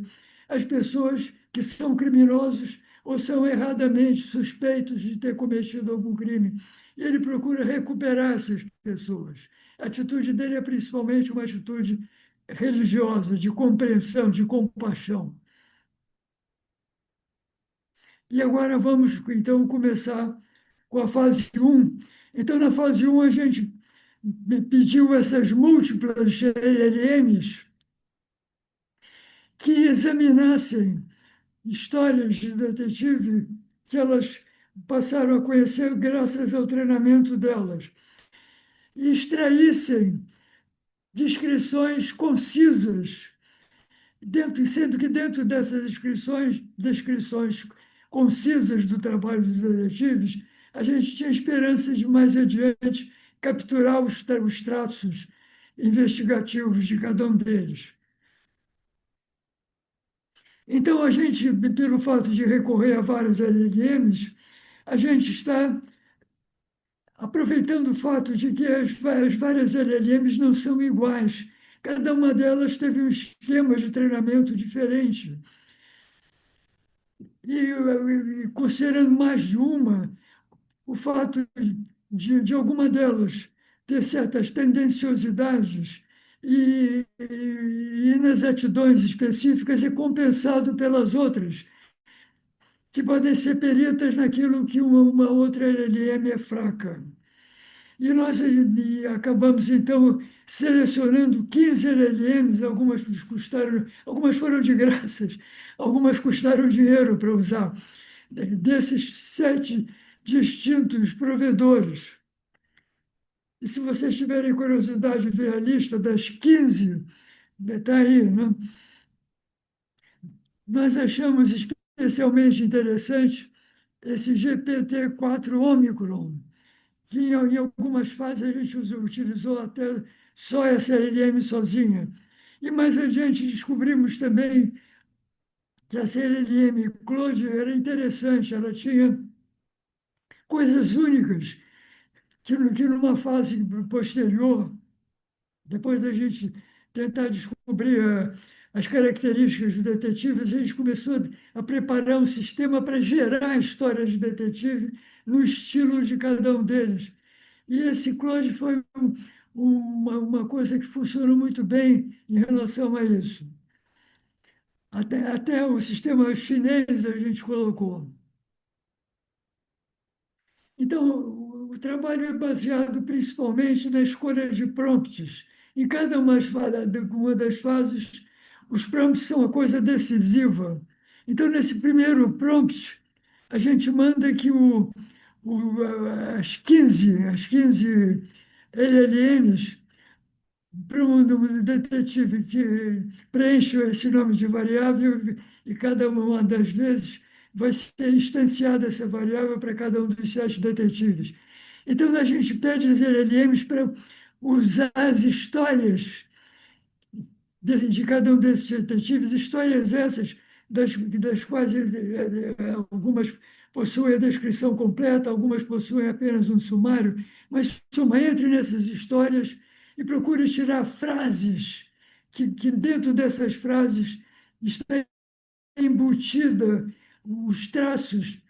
às pessoas que são criminosos ou são erradamente suspeitos de ter cometido algum crime. E ele procura recuperar essas pessoas. A atitude dele é principalmente uma atitude religiosa, de compreensão, de compaixão. E agora vamos, então, começar com a fase um. Então, na fase um a gente pediu essas múltiplas LLMs que examinassem histórias de detetive que elas passaram a conhecer graças ao treinamento delas, e extraíssem descrições concisas, sendo que dentro dessas descrições concisas do trabalho dos detetives, a gente tinha esperança de mais adiante capturar os traços investigativos de cada um deles. Então, a gente, pelo fato de recorrer a vários LLMs, a gente está aproveitando o fato de que as várias LLMs não são iguais. Cada uma delas teve um esquema de treinamento diferente. E considerando mais de uma, o fato de alguma delas ter certas tendenciosidades e inexatidões específicas é compensado pelas outras, que podem ser peritas naquilo que uma outra LLM é fraca. E nós acabamos, então, selecionando 15 LLMs, algumas foram de graças, algumas custaram dinheiro para usar, desses 7 distintos provedores. E se vocês tiverem curiosidade de ver a lista das 15, está aí, né? Nós achamos especialmente interessante esse GPT-4 Omicron, que em algumas fases a gente utilizou até só essa LLM sozinha. E mais adiante descobrimos também que a LLM Claude era interessante, ela tinha coisas únicas que numa fase posterior, depois da gente tentar descobrir as características do detetive, a gente começou a preparar um sistema para gerar histórias de detetive no estilo de cada um deles. E esse Claude foi uma coisa que funcionou muito bem em relação a isso. Até o sistema chinês a gente colocou. Então, o trabalho é baseado principalmente na escolha de prompts. Em cada uma das fases, os prompts são uma coisa decisiva. Então, nesse primeiro prompt, a gente manda que as 15 LLMs para um detetive que preenche esse nome de variável e cada uma das vezes vai ser instanciada essa variável para cada um dos 7 detetives. Então, a gente pede as LLMs para usar as histórias de cada um desses detetives, histórias essas das quais algumas possuem a descrição completa, algumas possuem apenas um sumário, mas soma entre nessas histórias e procure tirar frases que dentro dessas frases está embutida os traços,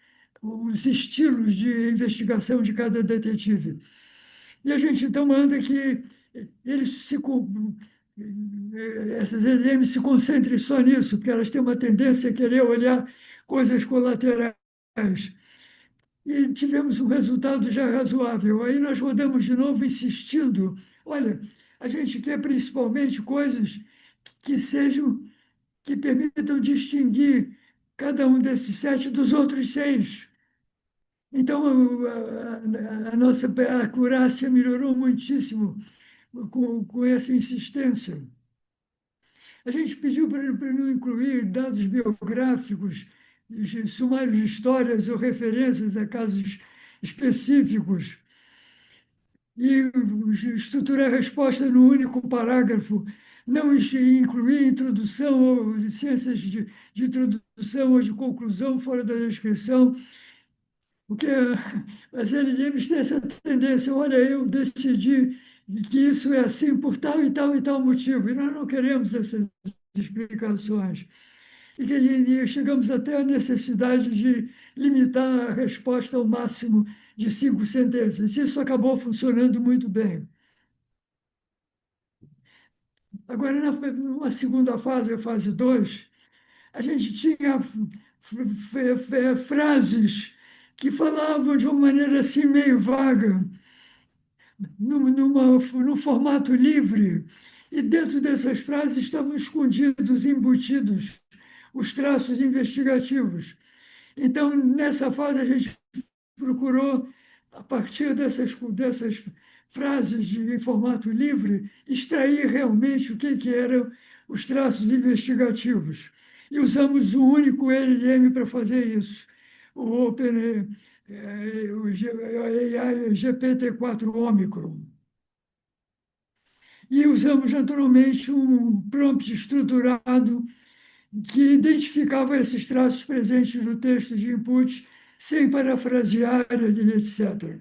os estilos de investigação de cada detetive. E a gente então manda que eles se, essas LM se concentrem só nisso, porque elas têm uma tendência a querer olhar coisas colaterais. E tivemos um resultado já razoável. Aí nós rodamos de novo insistindo. Olha, a gente quer principalmente coisas que sejam, que permitam distinguir cada um desses 7 dos outros 6. Então, a nossa acurácia melhorou muitíssimo com essa insistência. A gente pediu para não incluir dados biográficos, sumários de histórias ou referências a casos específicos e estruturar a resposta no único parágrafo, não incluir introdução ou ciências de introdução ou de conclusão fora da descrição, porque as LGBs têm essa tendência, olha, eu decidi que isso é assim por tal e tal e tal motivo, e nós não queremos essas explicações. E chegamos até a necessidade de limitar a resposta ao máximo de 5 sentenças. Isso acabou funcionando muito bem. Agora, numa segunda fase, a fase 2, a gente tinha frases que falavam de uma maneira assim meio vaga, num formato livre, e dentro dessas frases estavam escondidos, embutidos, os traços investigativos. Então, nessa fase, a gente procurou, a partir dessas frases em formato livre, extrair realmente o que eram os traços investigativos. E usamos um único LLM para fazer isso, o Open, o AI GPT-4 Omicron. E usamos naturalmente um prompt estruturado que identificava esses traços presentes no texto de input, sem parafrasear, etc.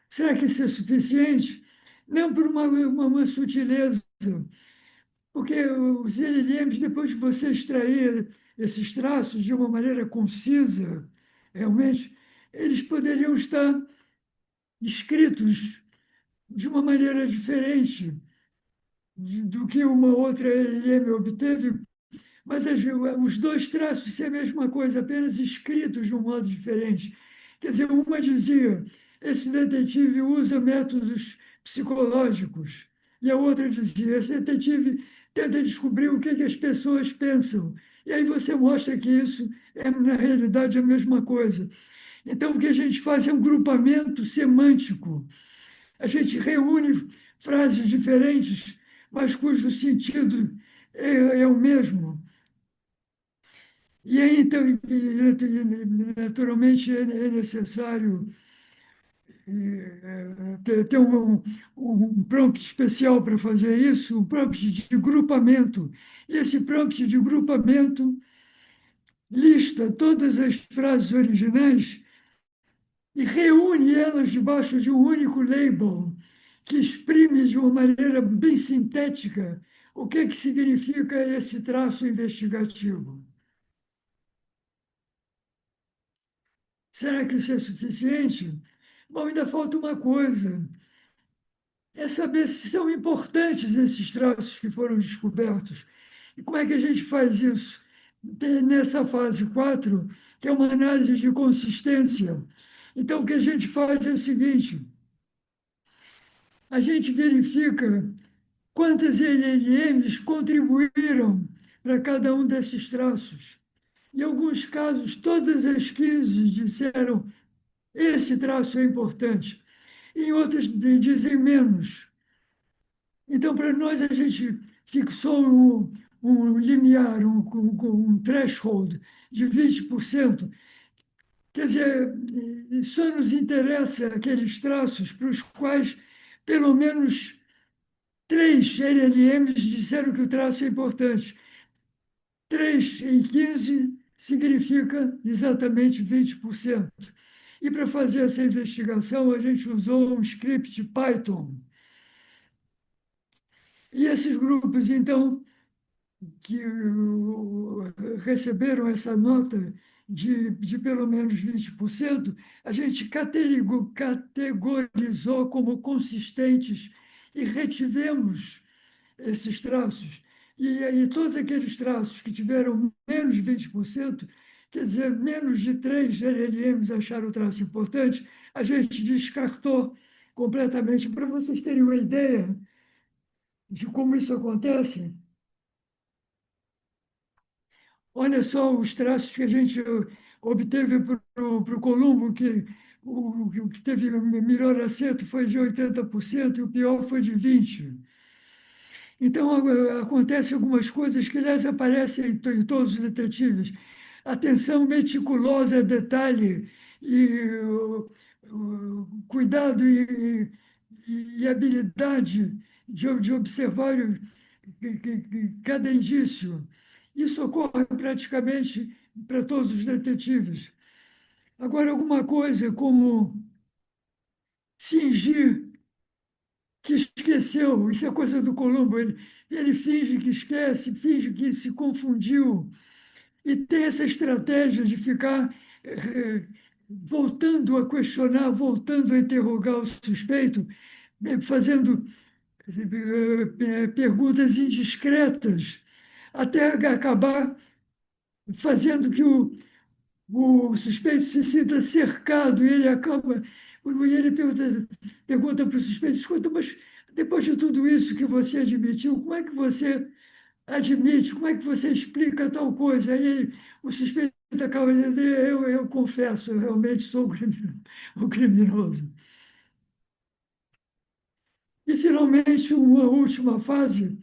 Será que isso é suficiente? Não por uma sutileza, porque os LLMs, depois de você extrair esses traços de uma maneira concisa, realmente, eles poderiam estar escritos de uma maneira diferente do que uma outra LLM obteve, mas os dois traços são a mesma coisa, apenas escritos de um modo diferente. Quer dizer, uma dizia, esse detetive usa métodos psicológicos, e a outra dizia, esse detetive tenta descobrir o que as pessoas pensam. E aí você mostra que isso é, na realidade, a mesma coisa. Então, o que a gente faz é um grupamento semântico. A gente reúne frases diferentes, mas cujo sentido é o mesmo. E aí, então, naturalmente, é necessário ter um prompt especial para fazer isso, um prompt de grupamento. E esse prompt de grupamento lista todas as frases originais e reúne elas debaixo de um único label, que exprime de uma maneira bem sintética o que significa esse traço investigativo. Será que isso é suficiente? Bom, ainda falta uma coisa: é saber se são importantes esses traços que foram descobertos. E como é que a gente faz isso? Nessa fase 4, que é uma análise de consistência. Então, o que a gente faz é o seguinte: a gente verifica quantas LLMs contribuíram para cada um desses traços. Em alguns casos, todas as 15 disseram esse traço é importante. Em outros, dizem menos. Então, para nós, a gente fixou um limiar, um threshold de 20%. Quer dizer, só nos interessa aqueles traços para os quais pelo menos 3 LLMs disseram que o traço é importante. 3 em 15 significa exatamente 20%. E para fazer essa investigação, a gente usou um script Python. E esses grupos, então, que receberam essa nota de pelo menos 20%, a gente categorizou como consistentes e retivemos esses traços. E todos aqueles traços que tiveram menos de 20%, quer dizer, menos de 3 LLMs acharam o traço importante, a gente descartou completamente. Para vocês terem uma ideia de como isso acontece, olha só os traços que a gente obteve para o Columbo, que o que teve melhor acerto foi de 80% e o pior foi de 20%. Então, acontecem algumas coisas que, aliás, aparecem em todos os detetives. Atenção meticulosa a detalhe e cuidado e habilidade de observar cada indício. Isso ocorre praticamente para todos os detetives. Agora, alguma coisa como fingir que esqueceu, isso é coisa do Colombo, ele finge que esquece, finge que se confundiu, e tem essa estratégia de ficar voltando a questionar, voltando a interrogar o suspeito, fazendo perguntas indiscretas, até acabar fazendo que o suspeito se sinta cercado e ele acaba. E ele pergunta para o suspeito: escuta, mas depois de tudo isso que você admitiu, como é que você admite, como é que você explica tal coisa? O suspeito acaba dizendo: eu confesso, eu realmente sou o criminoso. E, finalmente, uma última fase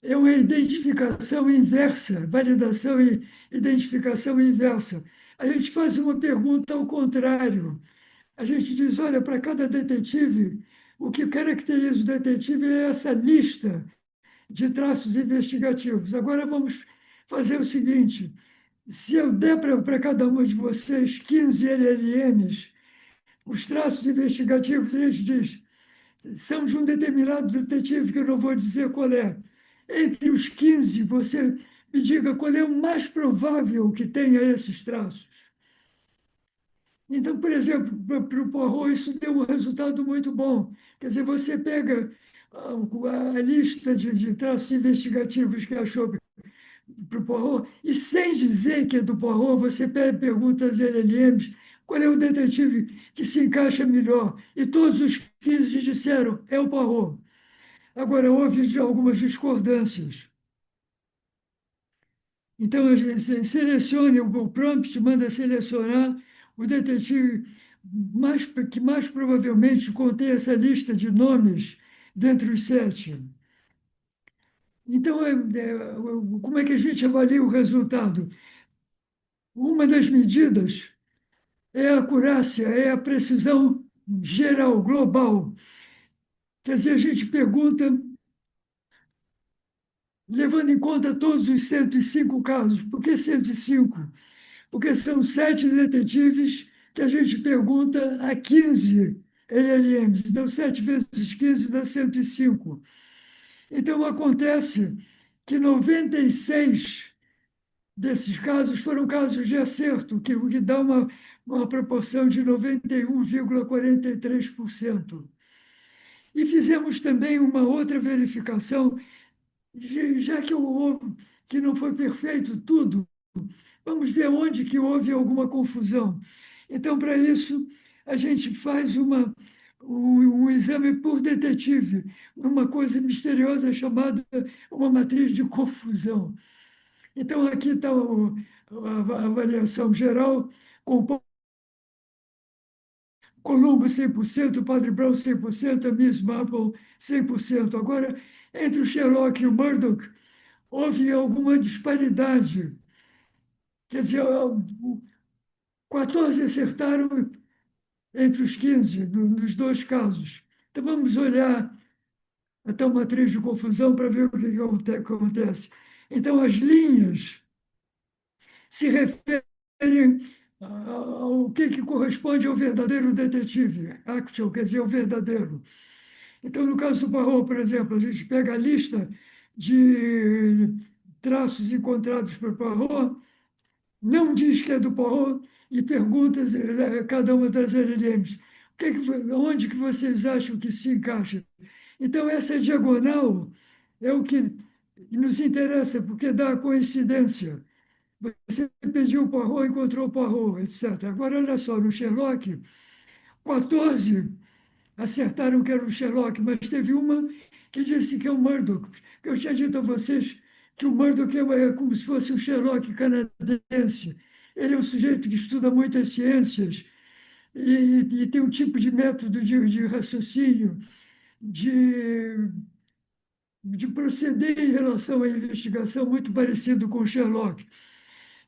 é uma identificação inversa, validação e identificação inversa. A gente faz uma pergunta ao contrário. A gente diz: olha, para cada detetive, o que caracteriza o detetive é essa lista de traços investigativos. Agora vamos fazer o seguinte: se eu der para cada um de vocês 15 LLMs, os traços investigativos, a gente diz, são de um determinado detetive, que eu não vou dizer qual é. Entre os 15, você me diga qual é o mais provável que tenha esses traços. Então, por exemplo, para o Poirot, isso deu um resultado muito bom. Quer dizer, você pega a lista de traços investigativos que achou para o Poirot, e sem dizer que é do Poirot, você pergunta às LLMs qual é o detetive que se encaixa melhor. E todos os 15 disseram, é o Poirot. Agora, houve algumas discordâncias. Então, a gente selecione, o prompt manda selecionar o detetive que mais provavelmente contém essa lista de nomes dentre os 7. Então, como é que a gente avalia o resultado? Uma das medidas é a acurácia, é a precisão geral, global. Quer dizer, a gente pergunta, levando em conta todos os 105 casos. Por que 105? Porque são 7 detetives que a gente pergunta a 15 LLMs. Então, 7 vezes 15 dá 105. Então, acontece que 96 desses casos foram casos de acerto, o que dá uma proporção de 91,43%. E fizemos também uma outra verificação, já que não foi perfeito tudo, vamos ver onde que houve alguma confusão. Então, para isso, a gente faz um exame por detetive, uma coisa misteriosa chamada uma matriz de confusão. Então, aqui está a avaliação geral, com Columbo 100%, Padre Brown 100%, a Miss Marple 100%. Agora, entre o Sherlock e o Murdoch, houve alguma disparidade. Quer dizer, 14 acertaram entre os 15, nos dois casos. Então, vamos olhar até uma matriz de confusão para ver o que acontece. Então, as linhas se referem ao que corresponde ao verdadeiro detetive, actual, quer dizer, o verdadeiro. Então, no caso do Poirot, por exemplo, a gente pega a lista de traços encontrados por Poirot, não diz que é do Poirot e pergunta a cada uma das LLMs, onde que vocês acham que se encaixa? Então, essa diagonal é o que nos interessa, porque dá a coincidência. Você pediu o Poirot, encontrou o Poirot, etc. Agora, olha só, no Sherlock, 14 acertaram que era o Sherlock, mas teve uma que disse que é o Murdoch. Eu tinha dito a vocês que o Murdoch é como se fosse um Sherlock canadense. Ele é um sujeito que estuda muitas ciências e tem um tipo de método de raciocínio, de, de proceder em relação à investigação muito parecido com o Sherlock.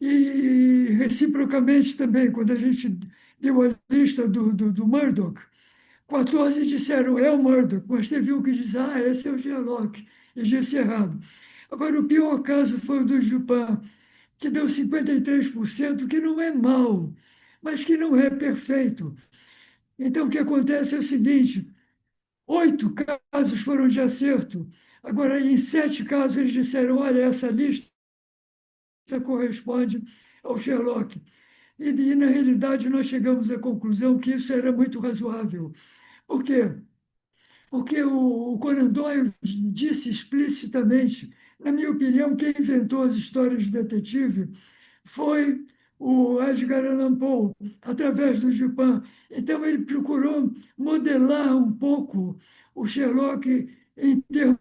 E, reciprocamente também, quando a gente deu a lista do Murdoch, 14 disseram é o Murdoch, mas teve um que disse, esse é o Sherlock, e disse errado. Agora, o pior caso foi o do Dupin, que deu 53%, que não é mal, mas que não é perfeito. Então, o que acontece é o seguinte, 8 casos foram de acerto, agora, em 7 casos, eles disseram, olha, essa lista corresponde ao Sherlock. Na realidade, nós chegamos à conclusão que isso era muito razoável. Por quê? Porque o Conan Doyle disse explicitamente, na minha opinião, quem inventou as histórias de detetive foi o Edgar Allan Poe, através do Dupin. Então, ele procurou modelar um pouco o Sherlock em termos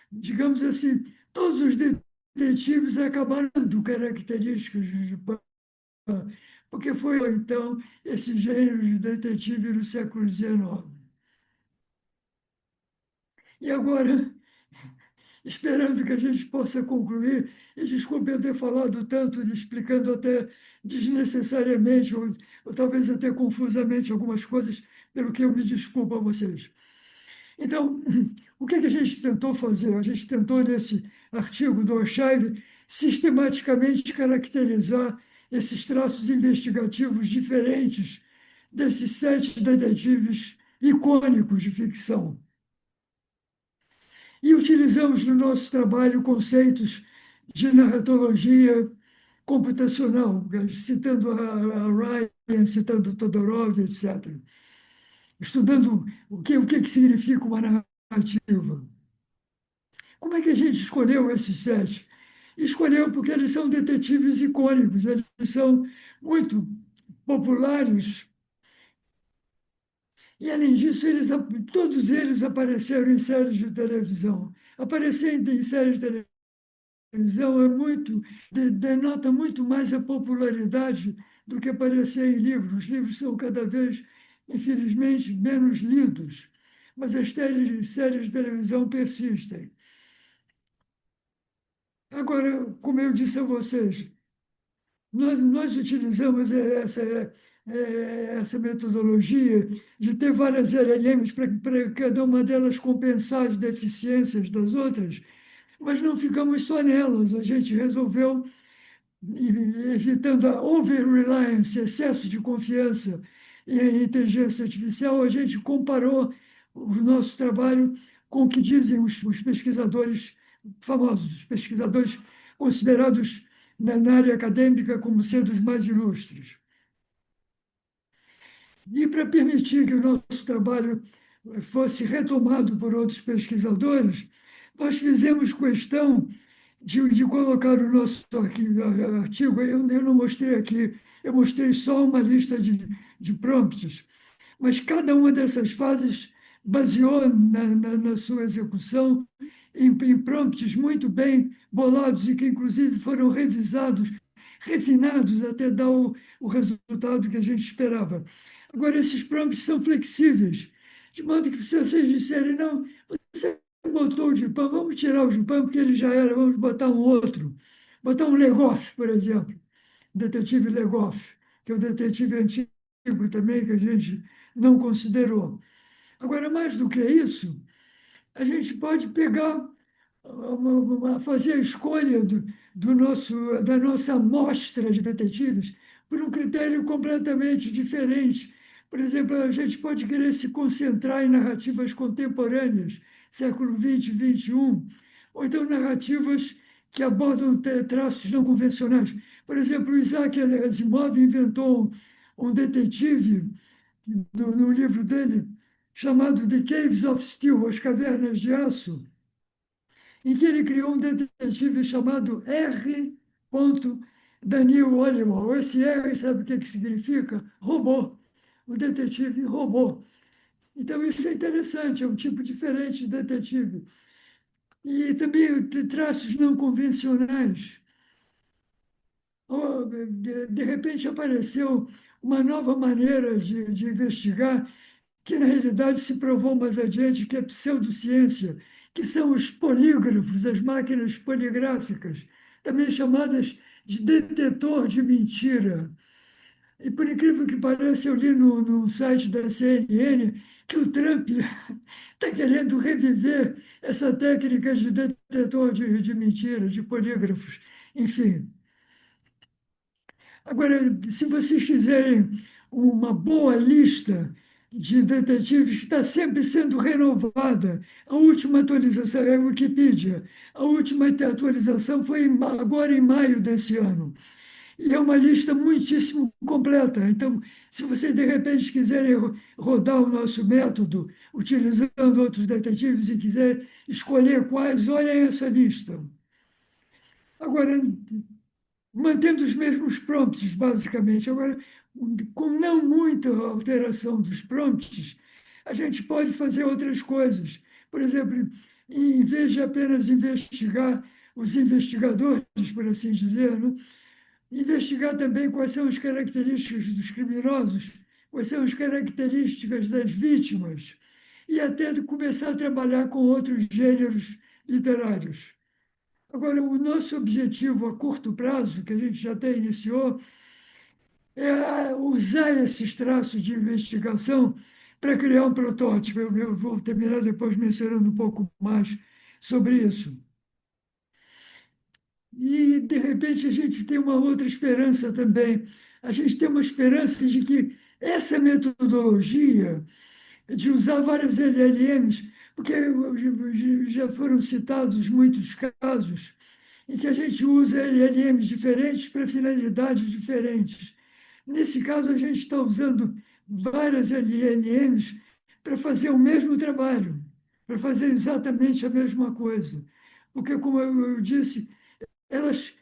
digamos assim, todos os detetives acabaram do características de Dupin, porque foi, então, esse gênero de detetive no século XIX. E agora, esperando que a gente possa concluir, e desculpe eu ter falado tanto, explicando até desnecessariamente, ou talvez até confusamente algumas coisas, pelo que eu me desculpo a vocês. Então, o que a gente tentou fazer? A gente tentou, nesse artigo do Archive, sistematicamente caracterizar esses traços investigativos diferentes desses 7 detetives icônicos de ficção. E utilizamos no nosso trabalho conceitos de narratologia computacional, citando a Ryan, citando Todorov, etc. Estudando o que significa uma narrativa. Como é que a gente escolheu esses 7? Escolheu porque eles são detetives icônicos, eles são muito populares. E, além disso, todos eles apareceram em séries de televisão. Aparecer em séries de televisão denota muito mais a popularidade do que aparecer em livros. Os livros são cada vez, infelizmente, menos lidos, mas as séries de televisão persistem. Agora, como eu disse a vocês, nós utilizamos essa metodologia de ter várias LLMs para cada uma delas compensar as deficiências das outras, mas não ficamos só nelas. A gente resolveu evitando a over-reliance, excesso de confiança em inteligência artificial, a gente comparou o nosso trabalho com o que dizem os pesquisadores famosos, os pesquisadores considerados na área acadêmica como sendo os mais ilustres. E para permitir que o nosso trabalho fosse retomado por outros pesquisadores, nós fizemos questão de colocar o nosso artigo. Eu não mostrei aqui, eu mostrei só uma lista de prompts, mas cada uma dessas fases baseou na sua execução em prompts muito bem bolados e que, inclusive, foram revisados, refinados até dar o resultado que a gente esperava. Agora, esses prompts são flexíveis, de modo que se vocês disserem, não, você botou o Gipam, vamos tirar o Gipam, porque ele já era, vamos botar um outro. Botar um Legoff, por exemplo, detetive Legoff, que é um detetive antigo também, que a gente não considerou. Agora, mais do que isso, a gente pode pegar, fazer a escolha da nossa amostra de detetives por um critério completamente diferente. Por exemplo, a gente pode querer se concentrar em narrativas contemporâneas, século XX, XXI, ou então narrativas que abordam traços não convencionais. Por exemplo, o Isaac Asimov inventou um detetive no livro dele, chamado The Caves of Steel, As Cavernas de Aço, em que ele criou um detetive chamado R. Daniel Oliver. Esse R, sabe o que significa? Robô. O detetive robô. Então, isso é interessante, é um tipo diferente de detetive. E também traços não convencionais. De repente apareceu uma nova maneira de investigar que na realidade se provou mais adiante que é pseudociência, que são os polígrafos, as máquinas poligráficas, também chamadas de detetor de mentira. E por incrível que pareça, eu li no site da CNN que o Trump está querendo reviver essa técnica de detetor de mentira, de polígrafos. Enfim, agora, se vocês fizerem uma boa lista de detetives que está sempre sendo renovada, a última atualização é a Wikipedia, a última atualização foi agora em maio desse ano. E é uma lista muitíssimo completa. Então, se vocês de repente quiserem rodar o nosso método, utilizando outros detetives e quiserem escolher quais, olhem essa lista. Agora, mantendo os mesmos prompts, basicamente. Agora, com não muita alteração dos prompts, a gente pode fazer outras coisas. Por exemplo, em vez de apenas investigar os investigadores, por assim dizer, né? Investigar também quais são as características dos criminosos, quais são as características das vítimas, e até de começar a trabalhar com outros gêneros literários. Agora, o nosso objetivo a curto prazo, que a gente já até iniciou, é usar esses traços de investigação para criar um protótipo. Eu vou terminar depois mencionando um pouco mais sobre isso. E, de repente, a gente tem uma outra esperança também. A gente tem uma esperança de que essa metodologia de usar vários LLMs, porque já foram citados muitos casos em que a gente usa LLMs diferentes para finalidades diferentes. Nesse caso, a gente está usando várias LLMs para fazer o mesmo trabalho, para fazer exatamente a mesma coisa. Porque, como eu disse, elas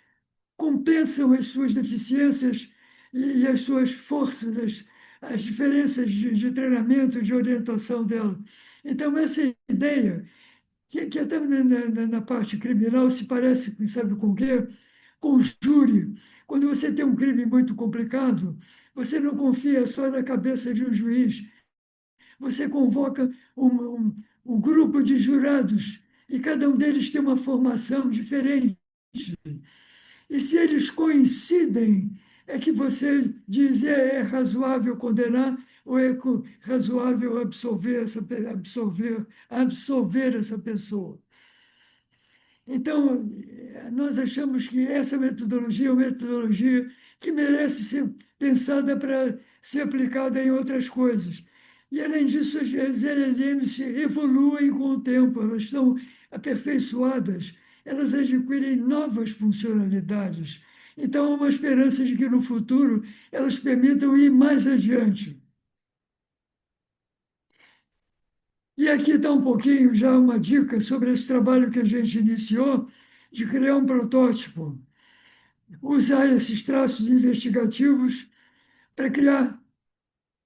compensam as suas deficiências e as suas forças, as diferenças de treinamento, de orientação dela. Então, essa ideia, que até na parte criminal se parece, sabe com o quê? Com o júri. Quando você tem um crime muito complicado, você não confia só na cabeça de um juiz, você convoca um grupo de jurados e cada um deles tem uma formação diferente. E se eles coincidem, é que você diz é razoável condenar ou é razoável absolver essa pessoa. Então, nós achamos que essa metodologia é uma metodologia que merece ser pensada para ser aplicada em outras coisas. E, além disso, as LLMs evoluem com o tempo, elas estão aperfeiçoadas, elas adquirem novas funcionalidades. Então, há uma esperança de que no futuro elas permitam ir mais adiante. E aqui está um pouquinho já uma dica sobre esse trabalho que a gente iniciou de criar um protótipo, usar esses traços investigativos para criar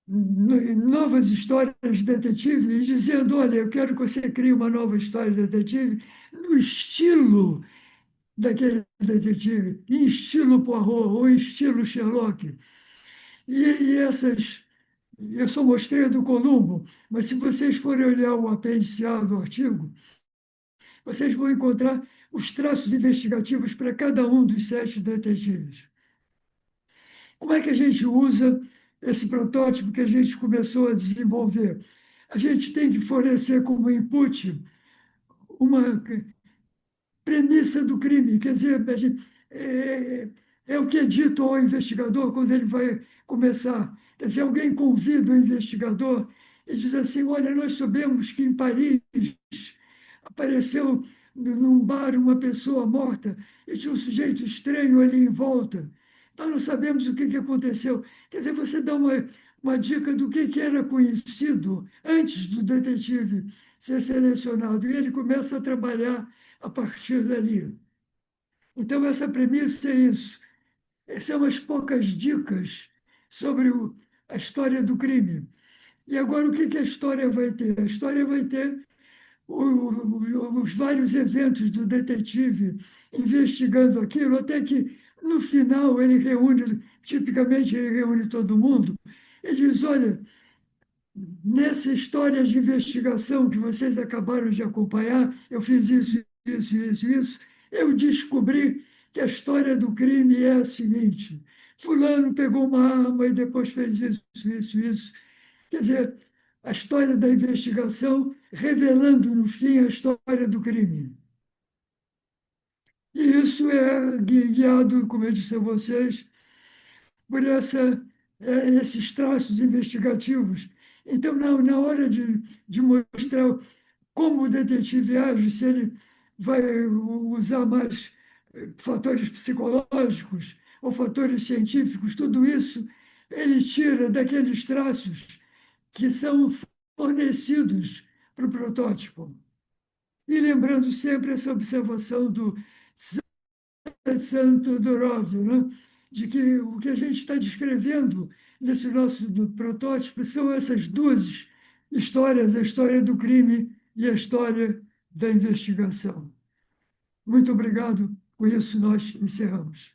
novas histórias de detetive e dizendo, olha, eu quero que você crie uma nova história de detetive no estilo daquele detetive, em estilo Poirot ou em estilo Sherlock. E essas, eu só mostrei a do Columbo, mas se vocês forem olhar o apêndice A do artigo, vocês vão encontrar os traços investigativos para cada um dos 7 detetives. Como é que a gente usa esse protótipo que a gente começou a desenvolver? A gente tem que fornecer como input uma premissa do crime, quer dizer, é o que é dito ao investigador quando ele vai começar. Quer dizer, alguém convida o investigador e diz assim: olha, nós sabemos que em Paris apareceu num bar uma pessoa morta e tinha um sujeito estranho ali em volta. Nós não sabemos o que aconteceu. Quer dizer, você dá uma dica do que era conhecido antes do detetive ser selecionado e ele começa a trabalhar a partir dali. Então, essa premissa é isso. Essas são as poucas dicas sobre a história do crime. E agora, o que a história vai ter? A história vai ter os vários eventos do detetive investigando aquilo, até que, no final, ele reúne, tipicamente, ele reúne todo mundo. Ele diz: olha, nessa história de investigação que vocês acabaram de acompanhar, eu fiz isso, isso, isso, isso. Eu descobri que a história do crime é a seguinte: Fulano pegou uma arma e depois fez isso, isso, isso. Quer dizer, a história da investigação revelando, no fim, a história do crime. E isso é guiado, como eu disse a vocês, por esses traços investigativos. Então, na hora de mostrar como o detetive age, se ele vai usar mais fatores psicológicos ou fatores científicos, tudo isso ele tira daqueles traços que são fornecidos para o protótipo. E lembrando sempre essa observação do Santo Durov, né? De que o que a gente está descrevendo nesse nosso protótipo são essas duas histórias, a história do crime e a história da investigação. Muito obrigado. Com isso, nós encerramos.